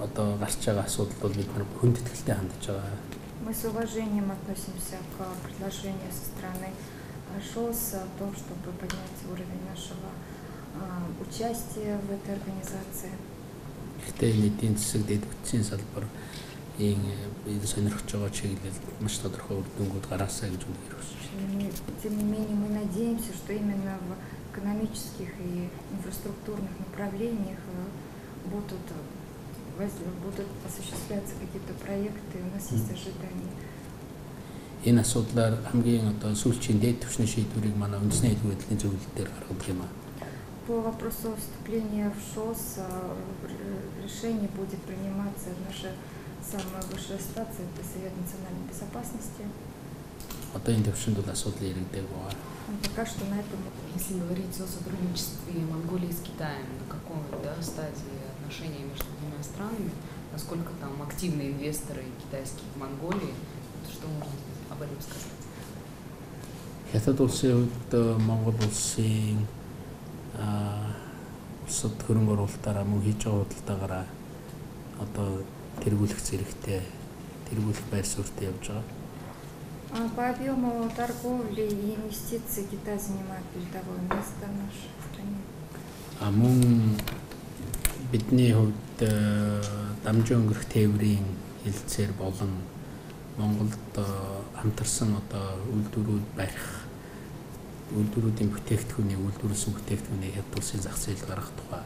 одоо гарч байгаа асуудал бол бид нар хүнд итгэлтэй хандж байгаа. Мы с уважением относимся к предложению со стороны ШОС о том, чтобы поднять уровень нашего участия в этой организации. Гэхдээ энэ эдийн засаг дэд бүтцийн салбар ийм сонирхож байгаа чиглэл маш тодорхой үр дүнгууд гараасаа гэж үнээр хүсэж байна. Тем не менее, мы надеемся, что именно в экономических и инфраструктурных направлениях будут осуществляться какие-то проекты, у нас есть ожидания. Энэ асуудлаар хамгийн одоо сүүлчийн дээд түвшний шийдвэрийг манай үндэсний хэлбэр хөдөлгөөний зөвлөлт дээр гаргадаг юм аа. По вопросу вступления в ШОС решение будет приниматься наша самая высшая инстанция, это Совет национальной безопасности. Одоо энэ төвшөнд бол асуудал яригдаагүй байгаа. Пока что на этом. Если говорить о сотрудничестве Монголии с Китаем, на какой стадии отношений между двумя странами, насколько там активные инвесторы китайские в Монголии, что можно об этом сказать? Хятад улсын хувьд Монгол улсын улсад хөрөнгө оруулалтаараа мөн хийж байгаа худалдаагаараа одоо тэргүүлэх зэрэгтэй тэргүүлэх байр суурьтай явж байгаа. По объему торговли и инвестиций Китай занимает передовое место в нашей стране. Мөн бидний хувьд дамжин өнгөрөх тээврийн хэлцээр болон Монголд хамтарсан үйлдвэрүүд барих үйлдвэрүүдийн бүтээгдэхүүнийг үйлдвэрлэсэн бүтээгдэхүүнийг хэд улсын зах зээл гаргах тухай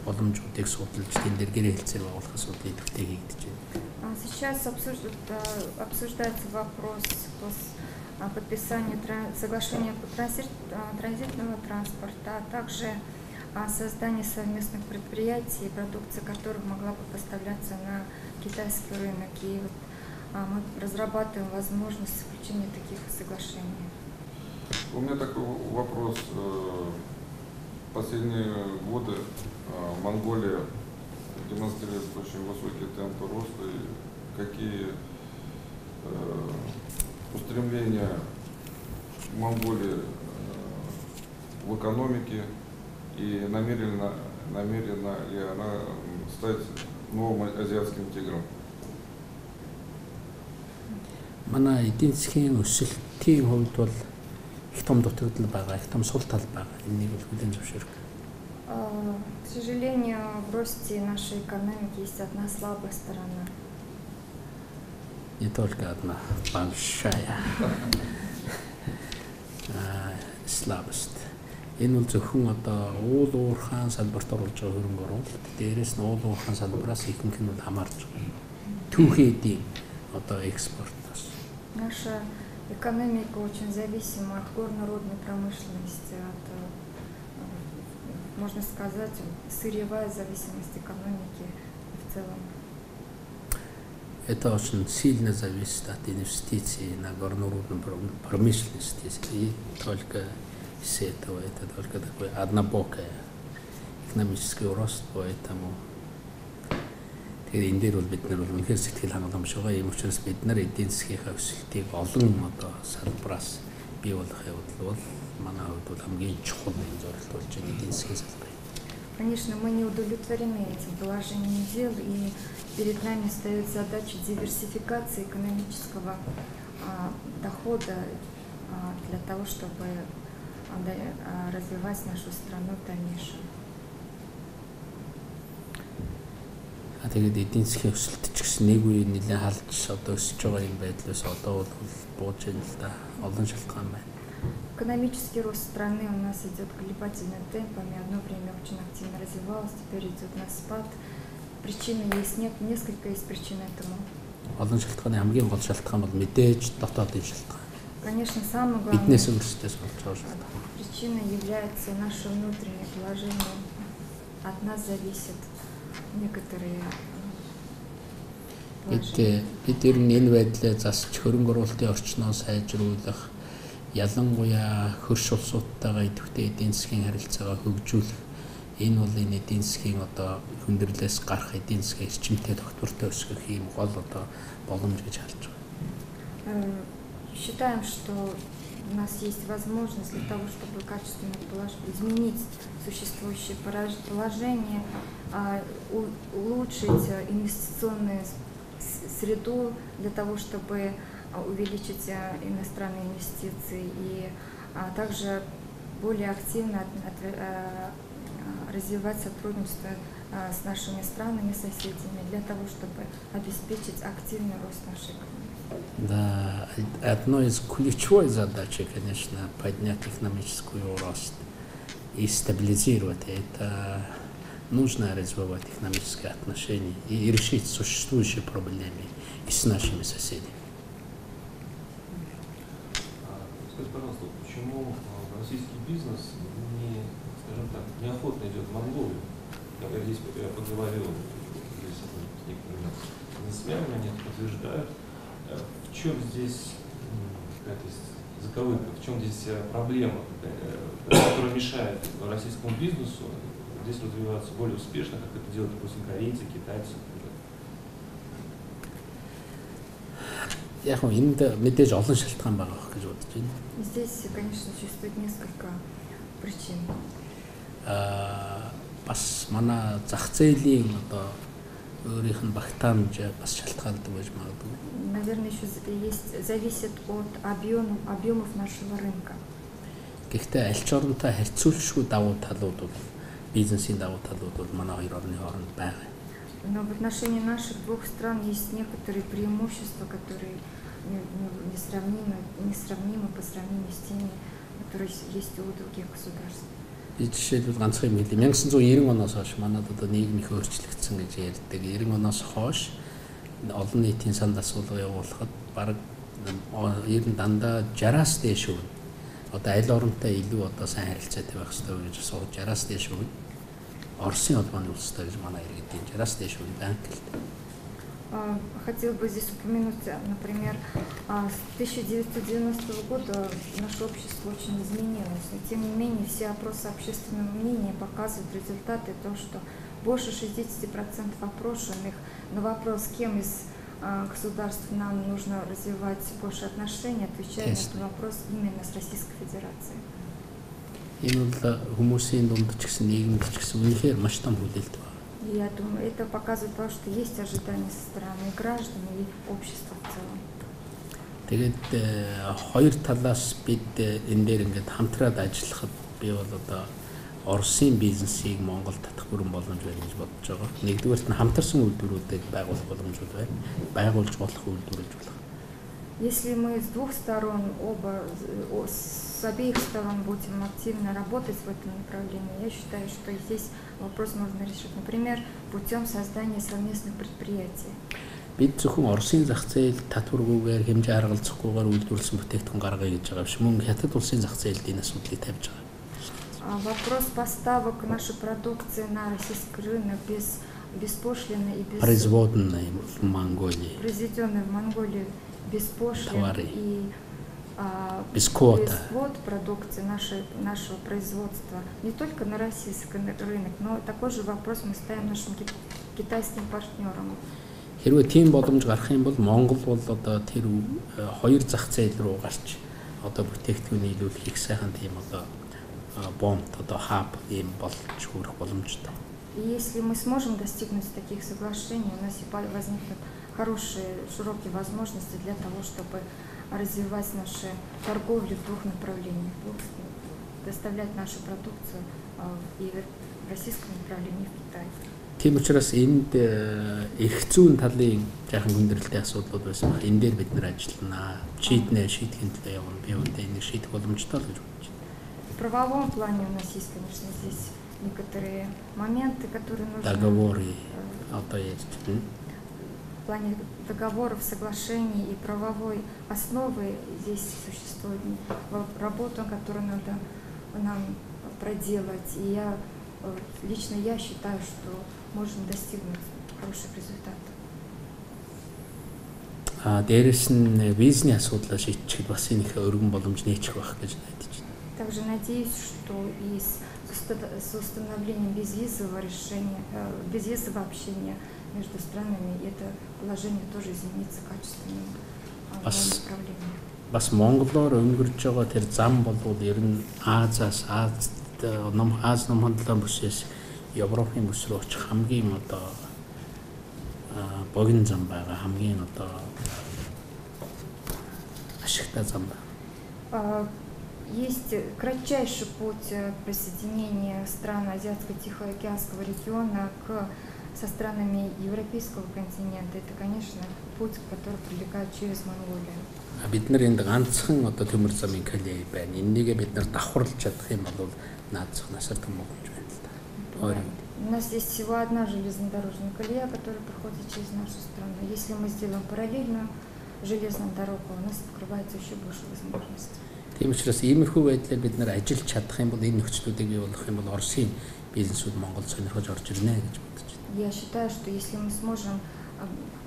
боломжуудыг судалж тэн дээр гэрээ хэлцээр байгуулах асуудлыг идэвхтэй хийгдэж байна. Сейчас обсуждается вопрос о подписании соглашения по транзитного транспорта, а также о создании совместных предприятий, продукция которых могла бы поставляться на китайский рынок. И мы разрабатываем возможность заключения таких соглашений. У меня такой вопрос. Последние годы Монголия демонстрирует очень высокие темпы роста. И какие устремления Монголии в экономике и намерена ли она стать новым азиатским тигром? Манай эдийн засгийн өсөлтийн хувьд бол их том дутагдал байгаа, их том сул тал байгаа. Энийг бол хүлээн зөвшөөрөх. К сожалению, в росте нашей экономики есть одна слабая сторона. Не только одна большая слабость. Энэ бол зөвхөн уул уурхайн салбарт оруулж байгаа хөрөнгө оруулалт. Дээрээс нь уул уурхайн салбараас ихэнх нь бол хамаарч байгаа. Түүхий эдийн экспортоос. Наша экономика очень зависима от горнорудной промышленности, можно сказать, сырьевая зависимость экономики в целом. Это очень сильно зависит от инвестиций на горнорудную промышленность. И только из этого это только такой однобокий экономический рост, поэтому энэ дээр бол бид нар үнэхээр сэтгэл хангаламж байгаа. Ийм учраас бид нар эдийн засгийнхаа өсөлтийг олон салбараас бий болгох явдал бол манай хувьд бол хамгийн чухал зорилт болж байгаа эдийн засгийн салбар. Конечно, мы не удовлетворены этим положением дел, и перед нами стоит задача диверсификации экономического дохода для того, чтобы развивать нашу страну в дальнейшем. Тэгээд эдийн засгийн өсөлт ч гэсэн нэг үе нэлээд халдж өсөж байгаа юм байдлаас одоо бол бууж ийн л да олон шалтгаан байна. Экономический рост страны у нас идет колебательными темпами. Одно время очень активно развивалось, теперь идет на спад. Причины есть, несколько есть причин этому. Олон шалтгааны хамгийн гол шалтгаан бол мэдээж дотоодын шалтгаан. Конечно, самое главное. Биднээс өөрсдөөс болж байгаа шалтгаан. Причиной является наше внутреннее положение. От нас зависит некоторые бид ер нь энэ байдлаа засч хөрөнгө оруулалтын орчноо сайжруулах, ялангуяа хөрш улсуудтайгаа идэвхтэй эдийн засгийн харилцаагаа хөгжүүлэх, энэ бол энэ эдийн засгийн хүндрэлээс гарах эдийн засгийн эрчимтэй тогтвортой өсгөх юм гол боломж гэж харж байгаа. Считаем, что у нас есть возможность для того, чтобы качественно изменить существующее положение, улучшить инвестиционную среду для того, чтобы увеличить иностранные инвестиции и также более активно развивать сотрудничество с нашими странами, соседями, для того, чтобы обеспечить активный рост нашей экономики. Да, одной из ключевой задачи, конечно, поднять экономический рост и стабилизировать это. Нужно развивать экономические отношения и решить существующие проблемы и с нашими соседями. Скажите, пожалуйста, почему российский бизнес неохотно идет в Монголию? Я здесь поговорил с некоторыми бизнесменами, они это подтверждают. В чем здесь какая-то заковыка, в чем здесь проблема, которая мешает российскому бизнесу здесь развиваться более успешно, как это делают, допустим, корейцы, китайцы? Яг энд мэдээж олон шалтгаан байгаа гэж бодож байна. Здесь, конечно, существует несколько причин. Бас манай зах зээлийн өөрийнх нь багтаамж бас шалтгаалдаг байж магадгүй. Наверное, еще зависит от объемов нашего рынка. Гэхдээ аль ч оронтой харьцуулшгүй давуу талууд бол бизнесийн давуу талууд бол манай хоёр орны хооронд байгаа. Но в отношении наших двух стран есть некоторые преимущества, которые несравнимы по сравнению с теми, которые есть у других государств. Би жишээлбэл ганцхан юм хэлье. 1990 оноос хойш манайд одоо нийгэм их өөрчлөгдсөн гэж ярьдаг. 90 оноос хойш олон нийтийн санд асуулга явуулахад бараг ер нь дандаа 60-аас дээш үн. Одоо аль оронтой илүү одоо сайн харилцаатай байх хэрэгтэй гэж асууж 60-аас дээш үн. Оросын холбооны улстай гэж манай иргэдийн 60-аас дээш үн банк л. Хотел бы здесь упомянуть, например, с 1990 года наше общество очень изменилось. Но, тем не менее, все опросы общественного мнения показывают результаты, то, что больше 60% опрошенных на вопрос, с кем из государств нам нужно развивать больше отношений, отвечают на этот вопрос именно с Российской Федерацией. Энэ бол хүмүүсийн дунд ч гэсэн нийгэмд ч гэсэн үнэхээр маш том хүлээлт байна. Я думаю, это показывает то, что есть ожидания со стороны граждан и общества в целом. Тэгээд хоёр талаас бид энэ дээр ингээд хамтраад ажиллахад би бол одоо Оросын бизнесийг Монголд татах бүрэн боломж байна гэж бодож байгаа. Нэгдүгээрт нь хамтарсан үйлдвэрүүдийг байгуулах боломжууд байна. Байгуулж болох, үйлдвэрлэж болох. Если мы с двух сторон, с обеих сторон будем активно работать в этом направлении, я считаю, что здесь вопрос можно решить, например, путем создания совместных предприятий. Бид зөвхөн Оросын зах зээл татваргүйгээр хэмжээ харгалзахгүйгээр үйлдвэрлэсэн бүтээгдэхүүн гаргая гэж байгаа биш. Мөн хятад улсын зах зээлд энэ асуудлыг тавьж байгаа. Вопрос поставок нашей продукции на российский рынок беспошлино и производная в Монголии. Произведенная в Монголии беспошлино и без квот продукции нашего производства не только на российский рынок, но такой же вопрос мы ставим нашим китайским партнерам. Хэрвээ тийм боломж гарах юм бол Монгол бол одоо тэр хоёр зах зээл рүү гарч одоо бүтээгдэхүүн нийлүүлэх их сайхан тийм одоо бомб одоо хаб ийм болж хүрэх боломжтой. Если мы сможем достигнуть таких соглашений, у нас возникнут хорошие, широкие возможности для того, чтобы развивать нашу торговлю в двух направлениях, доставлять нашу продукцию и в российском направлении, и в Китай. Тийм учраас энд их зүүн талын жаахан хүндрэлтэй асуудлууд байсан баг. Энэ дээр бид нэр ажиллана. Шийдэхин төлөө явна. Би үүндээ энийг шийдэх боломжтой л гэж бодож байна. В правовом плане у нас есть, конечно, здесь некоторые моменты, которые нужно... Договоры, одоо есть. В плане договоров, соглашений и правовой основы здесь существует работа, которую надо нам проделать. И лично я считаю, что можем достигнуть хороших результатов. Дээрээс нь визний асуудлаа шийдэхэд бас энэ их өргөн боломж нээчих байх гэж найдаж байна. Также надеюсь, что и с установлением безвизового решения, безвизового общения между странами это положение тоже изменится качественным направлением. Бас монголоор өнгөрж байгаа тэр зам болвол ер нь Аз ном хандлан бүсээс Европын бүс рүү очих хамгийн одоо богино зам байгаа, хамгийн одоо ашигтай зам байна. Есть кратчайший путь присоединения стран Азиатско-Тихоокеанского региона со странами Европейского континента. Это, конечно, путь, который пролегает через Монголию. Бид нар энд ганцхан одоо төмөр замын колей байна. Энийгээ бид нар давхарлаж чадах юм бол наадах насар том боломж байна л да. У нас есть всего одна железнодорожная колея, которая проходит через нашу страну. Если мы сделаем параллельную железную дорогу, у нас открывается еще больше возможностей. Тийм учраас иймэрхүү байдлаар бид нар ажиллаж чадах юм бол энэ нөхцлүүдийг бий болгох юм бол Оросын бизнесүүд Монголд сонирхож орж ирнэ гэж бодож байна. Я считаю, что если мы сможем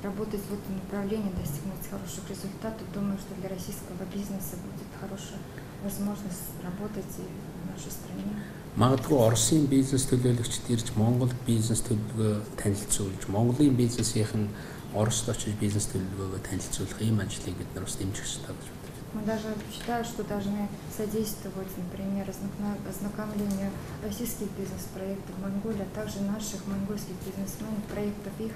работать в этом направлении, достигнуть хороших результатов, думаю, что для российского бизнеса будет хорошая возможность работать и в нашей стране. Магадгүй Оросын бизнес төлөөлөгчд ирж Монгол бизнес төлөвлөгөө танилцуулж, Монголын бизнесийн Орост очиж бизнес төлөвлөгөөгөө танилцуулах ийм ажлыг бид нар бас дэмжих хэрэгтэй гэж бодож байна. Мы даже считаю, что должны содействовать, например, ознакомлению российских бизнес-проектов в Монголии, а также наших монгольских бизнесменов, проектов их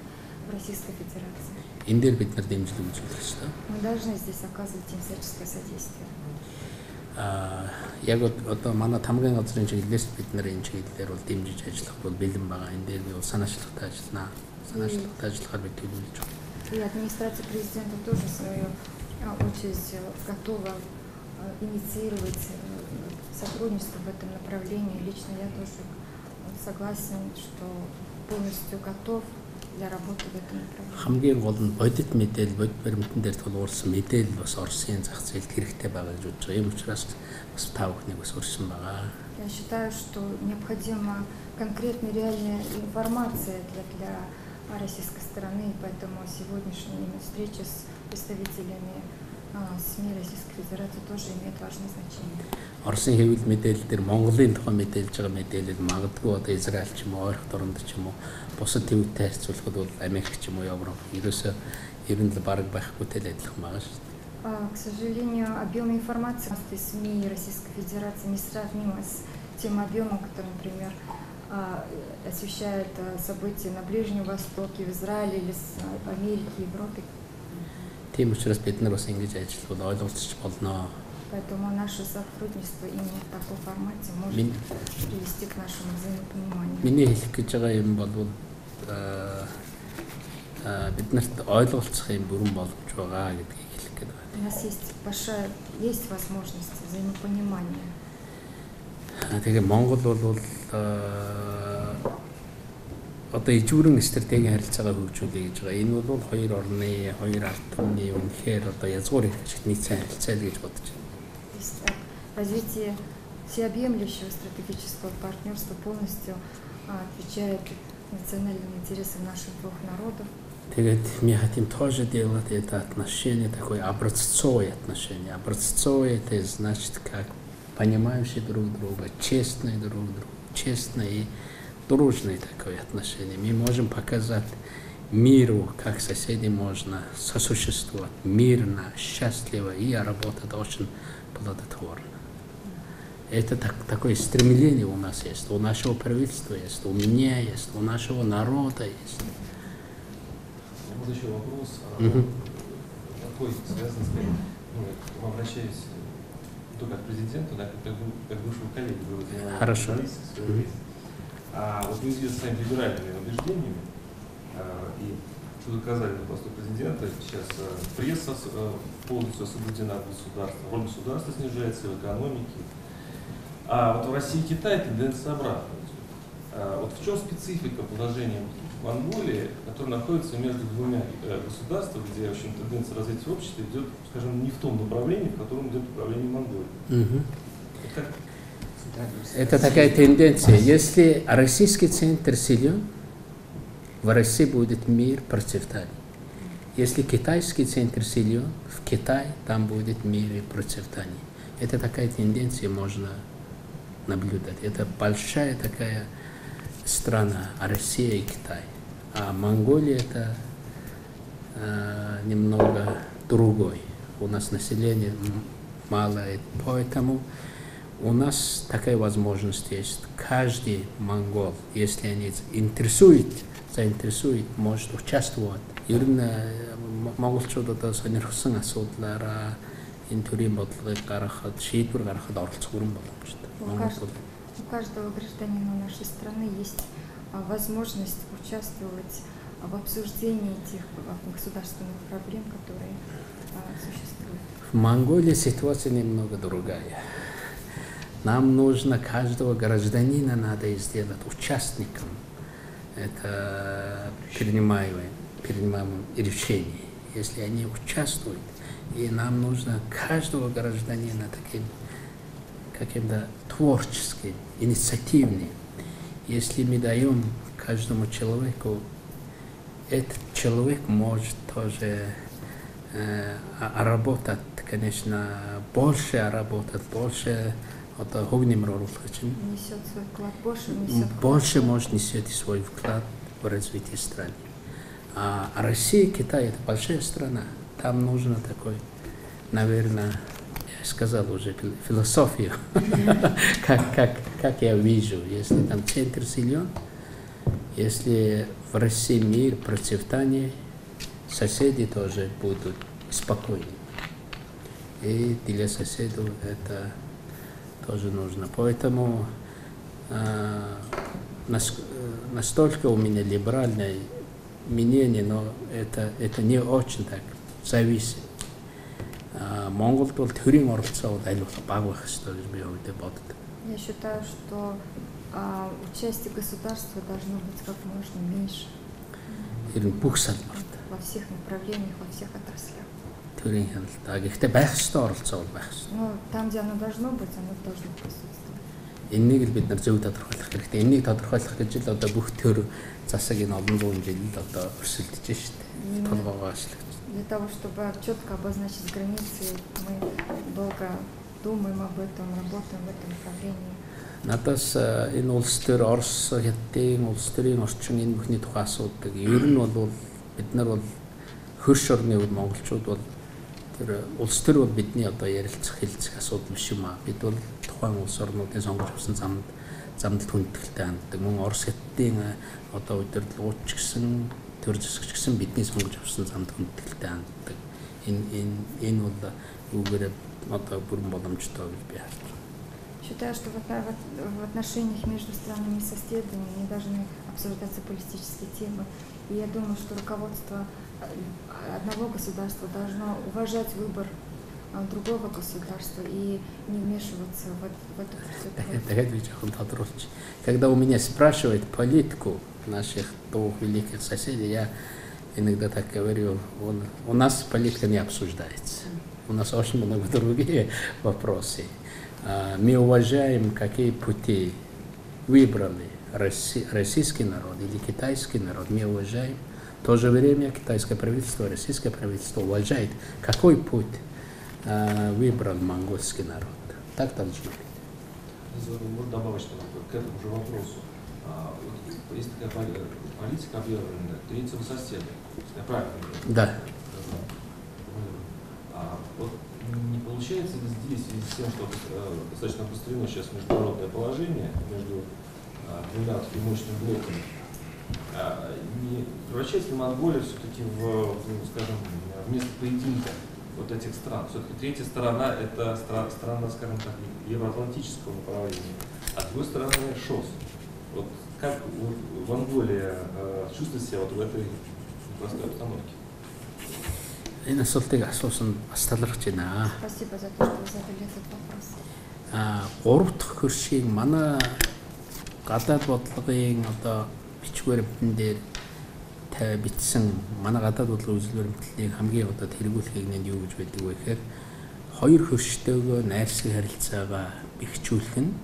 в Российской Федерации. Энэ дээр бид нар дэмжлэг үзүүлэх ёстой. Мы должны здесь оказывать им всяческое содействие. Яг одоо манай тамгын газрын чиглэлээс бид нар энэ чиглэлээр бол дэмжиж ажиллах бол бэлэн байгаа. Энэ дээр би бол санаачлалтай ажиллана. Санаачлалтай ажиллахаар бид төлөвлөж байна. И администрация президента тоже в свою очередь готова инициировать сотрудничество в этом направлении. Лично я тоже согласен, что полностью готов для работы в этом направлении. Хамгийн гол нь бодит мэдээлэл, бодит баримтан дээр тулгуурсан мэдээлэл бас Оросын зах зээлд хэрэгтэй байгаа гэж бодож байгаа. Ийм учраас бас та бүхнийг бас урьсан байгаа. Я считаю, что необходима конкретная реальная информация для российской стороны, и поэтому сегодняшняя встреча с представителями СМИ Российской Федерации тоже имеет важное значение. Оросын хэвлэл мэдээлэл дээр Монголын тухай мэдээлж байгаа мэдээлэл магадгүй одоо Израиль ч юм уу, ойрхон оронд ч юм уу, бусад төвтэй харьцуулахад бол Америк ч юм уу, Европ ерөөсөө ер нь л бараг байхгүй тэл адилхан байгаа шүү дээ. К сожалению, объем информации в СМИ Российской Федерации несравнимо с тем объемом, который, например, освещает события на Ближнем Востоке, в Израиле или в Америке, Европе. Тийм учраас бид нар бас ингэж ажиллавал ойлголцож болно. Поэтому наше сотрудничество именно в таком формате может привести к нашему взаимопониманию. Миний хэлэх гэж байгаа юм бол бид нарт ойлголцох юм бүрэн боломж байгаа гэдгийг хэлэх гээд байна. У нас есть возможность взаимопонимания. Тэгээ Монгол бол одоо ижүүрэн стратегийн харилцаагаа хөгжүүлэе гэж байгаа. Энэ бол хоёр орны, хоёр ард түмний үнэхээр одоо язгуур их ашигт нийцсэн харилцаа л гэж бодож байна. Развитие всеобъемлющего стратегического партнерства полностью отвечает национальным интересам наших двух народов. Тэгээд мы хотим тоже делать это отношение, такое образцовое отношение. Образцовое — это значит, как понимающие друг друга, честные друг друга, честное и дружное такое отношение. Мы можем показать миру, как соседи можно сосуществовать мирно, счастливо и работать очень плодотворно. Это такое стремление у нас есть, у нашего правительства есть, у меня есть, у нашего народа есть. Вот еще вопрос, такой связан с обращаюсь не только к президенту, да, как бывшему коллеге. Хорошо. Вот вы известны своими либеральными убеждениями, и что доказали на посту президента, сейчас пресса полностью освобождена от государства, роль государства снижается в экономике. А вот в России и Китае тенденция обратная. Вот в чем специфика положения Монголии, которая находится между двумя государствами, где, в общем, тенденция развития общества идет, скажем, не в том направлении, в котором идет управление Монголией? Это такая тенденция. Если российский центр силен, в России будет мир, процветание. Если китайский центр силен, в Китае там будет мир и процветание. Это такая тенденция можно наблюдать. Это большая такая страна, Россия и Китай. А Монголия это немного другой. У нас население мало, поэтому у нас такая возможность есть. Каждый монгол, если они заинтересует, может участвовать. Ерөнхийдөө монголчууд одоо сонирхсан асуудлаараа энэ төрлийн бодлогыг гаргахад, шийдвэр гаргахад оролцох бүрэн боломжтой. У каждого гражданина нашей страны есть возможность участвовать в обсуждении тех государственных проблем, которые существуют. В Монголии ситуация немного другая. Нам нужно каждого гражданина надо сделать участником это принимаемое решение. Если они участвуют, и нам нужно каждого гражданина таким каким-то творческим, инициативным. Если мы даем каждому человеку, этот человек может тоже работать, конечно, больше работать, больше несет свой вклад, больше может несет свой вклад в развитие страны. А Россия и Китай — это большая страна. Там нужно такой, наверное, я сказал уже, философию, как я вижу. Если там центр силен, Если в России мир, процветание, соседи тоже будут спокойны. И для соседей это тоже нужно. Поэтому настолько у меня либеральное мнение, но это не очень так зависит. Монголд бол төрийн оролцоог айлуулах баг байх ёстой гэж би өөртөө боддог. Я считаю, что участие государства должно быть как можно меньше. Тэр нь бүх салбарт Во всех направлениях, во всех отраслях. төрийн хяналтаа. Гэхдээ байх ёстой оролцоо бол байх ёстой. Но там, где оно должно быть, оно должно присутствовать. Энийг л бид нар зөв тодорхойлох хэрэгтэй. Энийг тодорхойлох гэж л одоо бүх төр засаг энэ олон зуун жил одоо өрсөлдөж штэ. Толгоогоо ашлах. Для того, чтобы четко обозначить границы, мы долго думаем об этом, работаем в этом направлении. Надаас энэ улс төр Орос, Хятадын улс төрийн орчин энэ бүхний тухай асуудаг. Ер нь бол бид нар бол хөрш орны үед монголчууд бол тэр улс төр бол бидний одоо ярилцах хэлцэх асуудал биш юм аа. Бид бол тухайн улс орнуудын сонгож авсан замдалд хүндэтгэлтэй ханддаг. Мөн Орос Хятадын одоо удирдлагууч гэсэн төр засагч гэсэн бидний сонгож авсан замд хүндэтгэлтэй ханддаг. Энэ бол үүгээр одоо бүрэн боломжтой гэж би харж байна. Считаю, что в отношениях между странами и соседями не должны обсуждаться политические темы. И я думаю, что руководство одного государства должно уважать выбор другого государства и не вмешиваться в эту процедуру. Когда у меня спрашивают политику наших двух великих соседей, я иногда так говорю, у нас политика не обсуждается. У нас очень много других вопросов. Мы уважаем, какие пути выбрали российский народ или китайский народ. Мы уважаем. В то же время китайское правительство, российское правительство уважает, какой путь выбрал монгольский народ. Так должно быть. Можно добавить к этому же вопросу. Есть такая политика объявлена третьего соседа. Я правильно говорю? Да. Вот не получается ли здесь, в связи с тем, что достаточно обострено сейчас международное положение между двумя такими мощными блоками, не превращается ли Монголия все-таки скажем, в место поединка вот этих стран? Все-таки третья сторона – это страна, скажем так, евроатлантического направления, а с другой стороны – ШОС. Вот как Монголия чувствует себя вот в этой непростой обстановке? Энэ асуултыг асуусан бас талархаж байна. Спасибо за то, что вы задали этот вопрос. Гурав дахь хөршийг манай гадаад бодлогын одоо бичвэр бүтэн дээр бичсэн манай гадаад бодлогын үзэл баримтлалыг хамгийн одоо тэргүүлэхийг нь юу гэж байдаг вэ гэхээр хоёр хөрштэйгөө найрсаг харилцаагаа бэхжүүлэх нь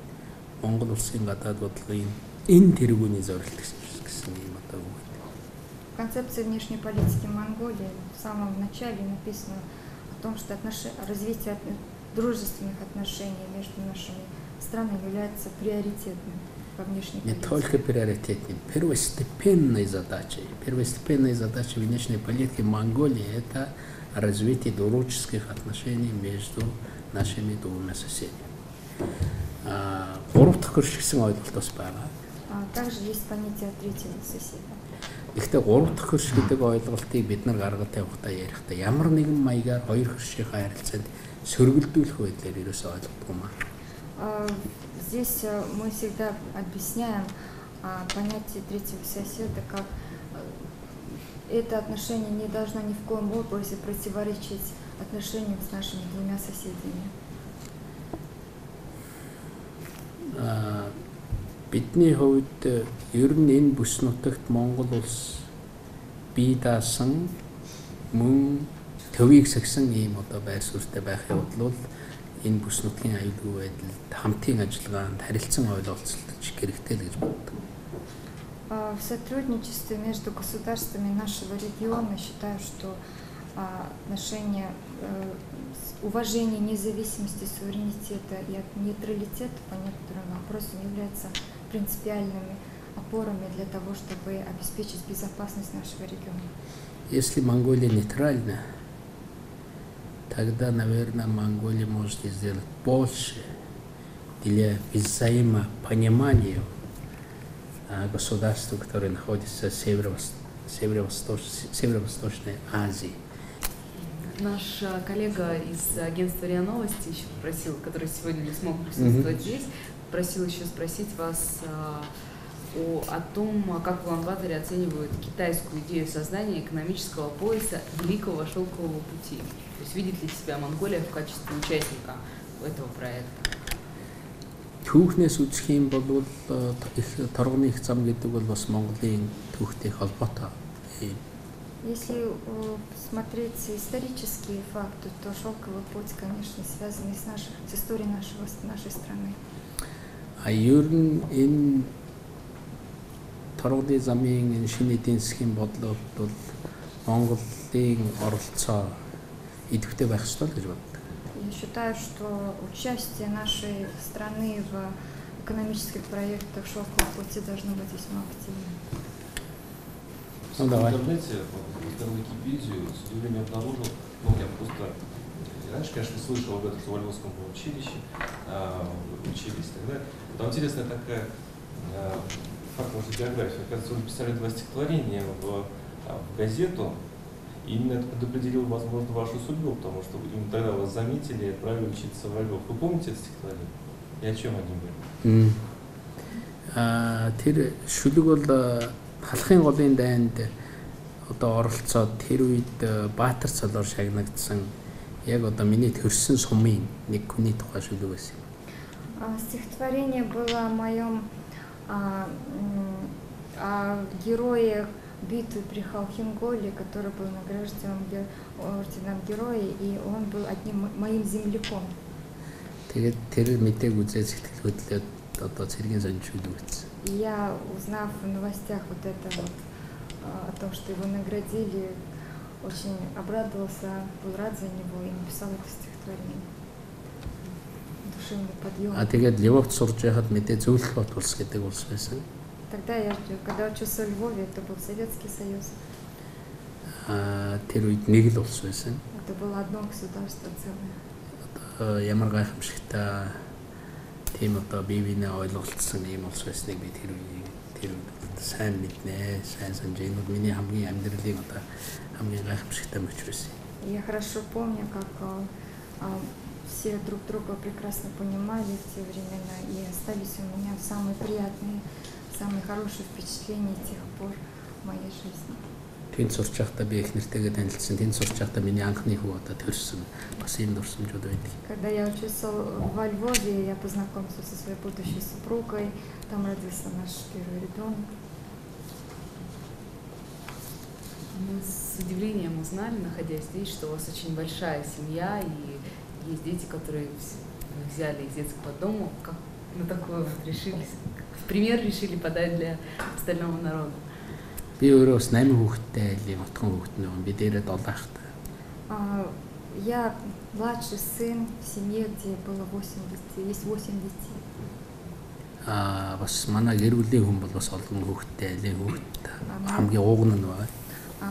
Монгол улсын гадаад бодлогын энэ тэргүүний зорилт гэсэн юм одоо үг. В концепции внешней политики Монголии в самом начале написано о том, что развитие дружественных отношений между нашими странами является приоритетным во внешней политике. Не только приоритетным, первостепенной задачей. Первостепенной задачей внешней политики Монголии – это развитие дружеских отношений между нашими двумя соседями. Гурав дахь хөрш гэсэн ойлголтоос байгаа. Также есть понятие третьего соседа. Гэхдээ гурав дахь хөрш гэдэг ойлголтыг бид нар гаргаж тавихтаа ярихдаа ямар нэгэн маягаар хоёр хөршийн харилцаанд сөргөлдүүлэх байдлаар ерөөсөө ойлгохгүй маа. Здесь мы всегда объясняем понятие третьего соседа как это отношение не должно ни в коем образе противоречить отношениям с нашими двумя соседями. Бидний хувьд ер нь энэ бүс нутагт Монгол улс бие даасан мөн төвийг сагсан ийм одоо байр суурьтай байх явдал бол энэ бүс нутгийн аюулгүй байдалд хамтын ажиллагаанд харилцан ойлголцолтож хэрэгтэй л гэж боддог. В сотрудничестве между государствами нашего региона считаю, что отношения уважение независимости, суверенитета и нейтралитета по некоторым вопросам являются принципиальными опорами для того, чтобы обеспечить безопасность нашего региона. Если Монголия нейтральна, тогда, наверное, Монголия может сделать больше для взаимопонимания государства, которые находятся в Северо-Восточной Азии. Наш коллега из агентства РИА Новости еще попросил, который сегодня не смог присутствовать здесь, просил еще спросить вас о том, как в Улан-Баторе оценивают китайскую идею создания экономического пояса Великого Шелкового пути. То есть видит ли себя Монголия в качестве участника этого проекта? Түүхнээс үзэх юм бол их торгоны их зам гэдэг бол бас Монголын түүхтэй холбоотой. Если смотреть исторические факты, то шелковый путь, конечно, связан с историей нашей страны. Ер нь энэ торгоны замын энэ шинэ эдийн засгийн бодлогод бол Монголын оролцоо идэвхтэй байх ёстой гэж боддог. Я считаю, что участие нашей страны в экономических проектах шелкового пути должно быть весьма активным. В интернете, в Википедию, с удивлением обнаружил, я просто раньше, конечно, слышал об этом, что в Львовском училище учились и так далее. Там интересная такая факт вашей биографии. Оказывается, вы написали 2 стихотворения в газету, и именно это предопределило, возможно, вашу судьбу, потому что именно тогда вас заметили и отправили учиться во Львов. Вы помните это стихотворение? И о чем они были? Тэр шүлэг бол халахын голын дайнд одоо оролцоод тэр үед Баатар цолоор шагнагдсан яг одоо миний төрсөн сумын нэг хүний тухай шүлэг байсан. Стихотворение было о моем герое битвы при Халхин-Голе, который был награжден орденом Героя, и он был одним моим земляком. Тэгээд тэр мэдээг үзээд сэтгэл хөдлөөд одоо цэргийн сонирч үлдсэн. Я, узнав в новостях вот это вот, о том, что его наградили, очень обрадовался, был рад за него и написал это стихотворение. Душевный подъем. Тэгээд Львовд сурж байхад мэдээ зөвлөх бот улс гэдэг улс байсан. Тогда когда учился в Львове, это был Советский Союз. Тэр үед нэг л улс байсан. Это было одно государство целое. Ямар гайхамшигтай тийм одоо бие биенээ ойлголцсон юм улс байсныг би тэр сайн мэднэ, сайн санаж энэ бол миний хамгийн амьдралын одоо хамгийн гайхамшигтай мөч байсан. Я хорошо помню, как все друг друга прекрасно понимали в те времена и остались у меня самые приятные, самые хорошие впечатления тех пор в моей жизни. Тэнд сурч байхдаа би их нэртэйгээ танилцсан. Тэнд сурч байхдаа миний анхны хүү одоо төрсөн. Бас ийм дурсамжууд байдаг. Когда я учился во Львове, я познакомился со своей будущей супругой. Там родился наш первый ребенок. Мы с удивлением узнали, находясь здесь, что у вас очень большая семья и есть дети, которые взяли из детского дома. Как на такое вот решились? В пример решили подать для остального народа. Би өөрөө 8 хүүхэдтэй айлын отхон хүүхэд нөө би дээрээ 7 ахтай. Я младший сын в семье, где было 8 детей, есть 8 детей. Бас манай гэр бүлийн хүн бол бас олон хүүхэдтэй айлын хүүхэд хамгийн ууган нь байна.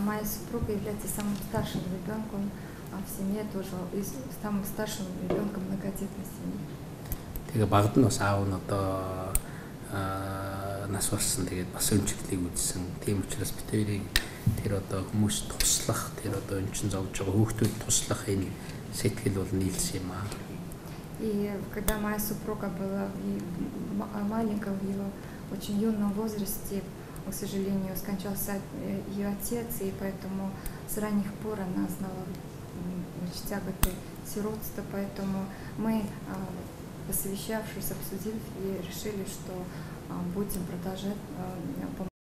Моя супруга является самым старшим ребенком в семье, тоже самым старшим ребенком многодетной семьи. Тэгээ багад нь бас аав нь одоо нас барсан, тэгээд бас өнчлөлийг үзсэн. Тийм учраас бид хоёрыг тэр одоо хүмүүс туслах, тэр одоо энэ чинь зовж байгаа хүүхдүүд туслах энэ сэтгэл бол нийлсэн юм аа. И когда моя супруга была маленькая, в ее очень юном возрасте, к сожалению, скончался ее отец, и поэтому с ранних пор она знала тяготы сиротства, поэтому мы, посовещавшись, обсудив, и решили, что будем продолжать помогать.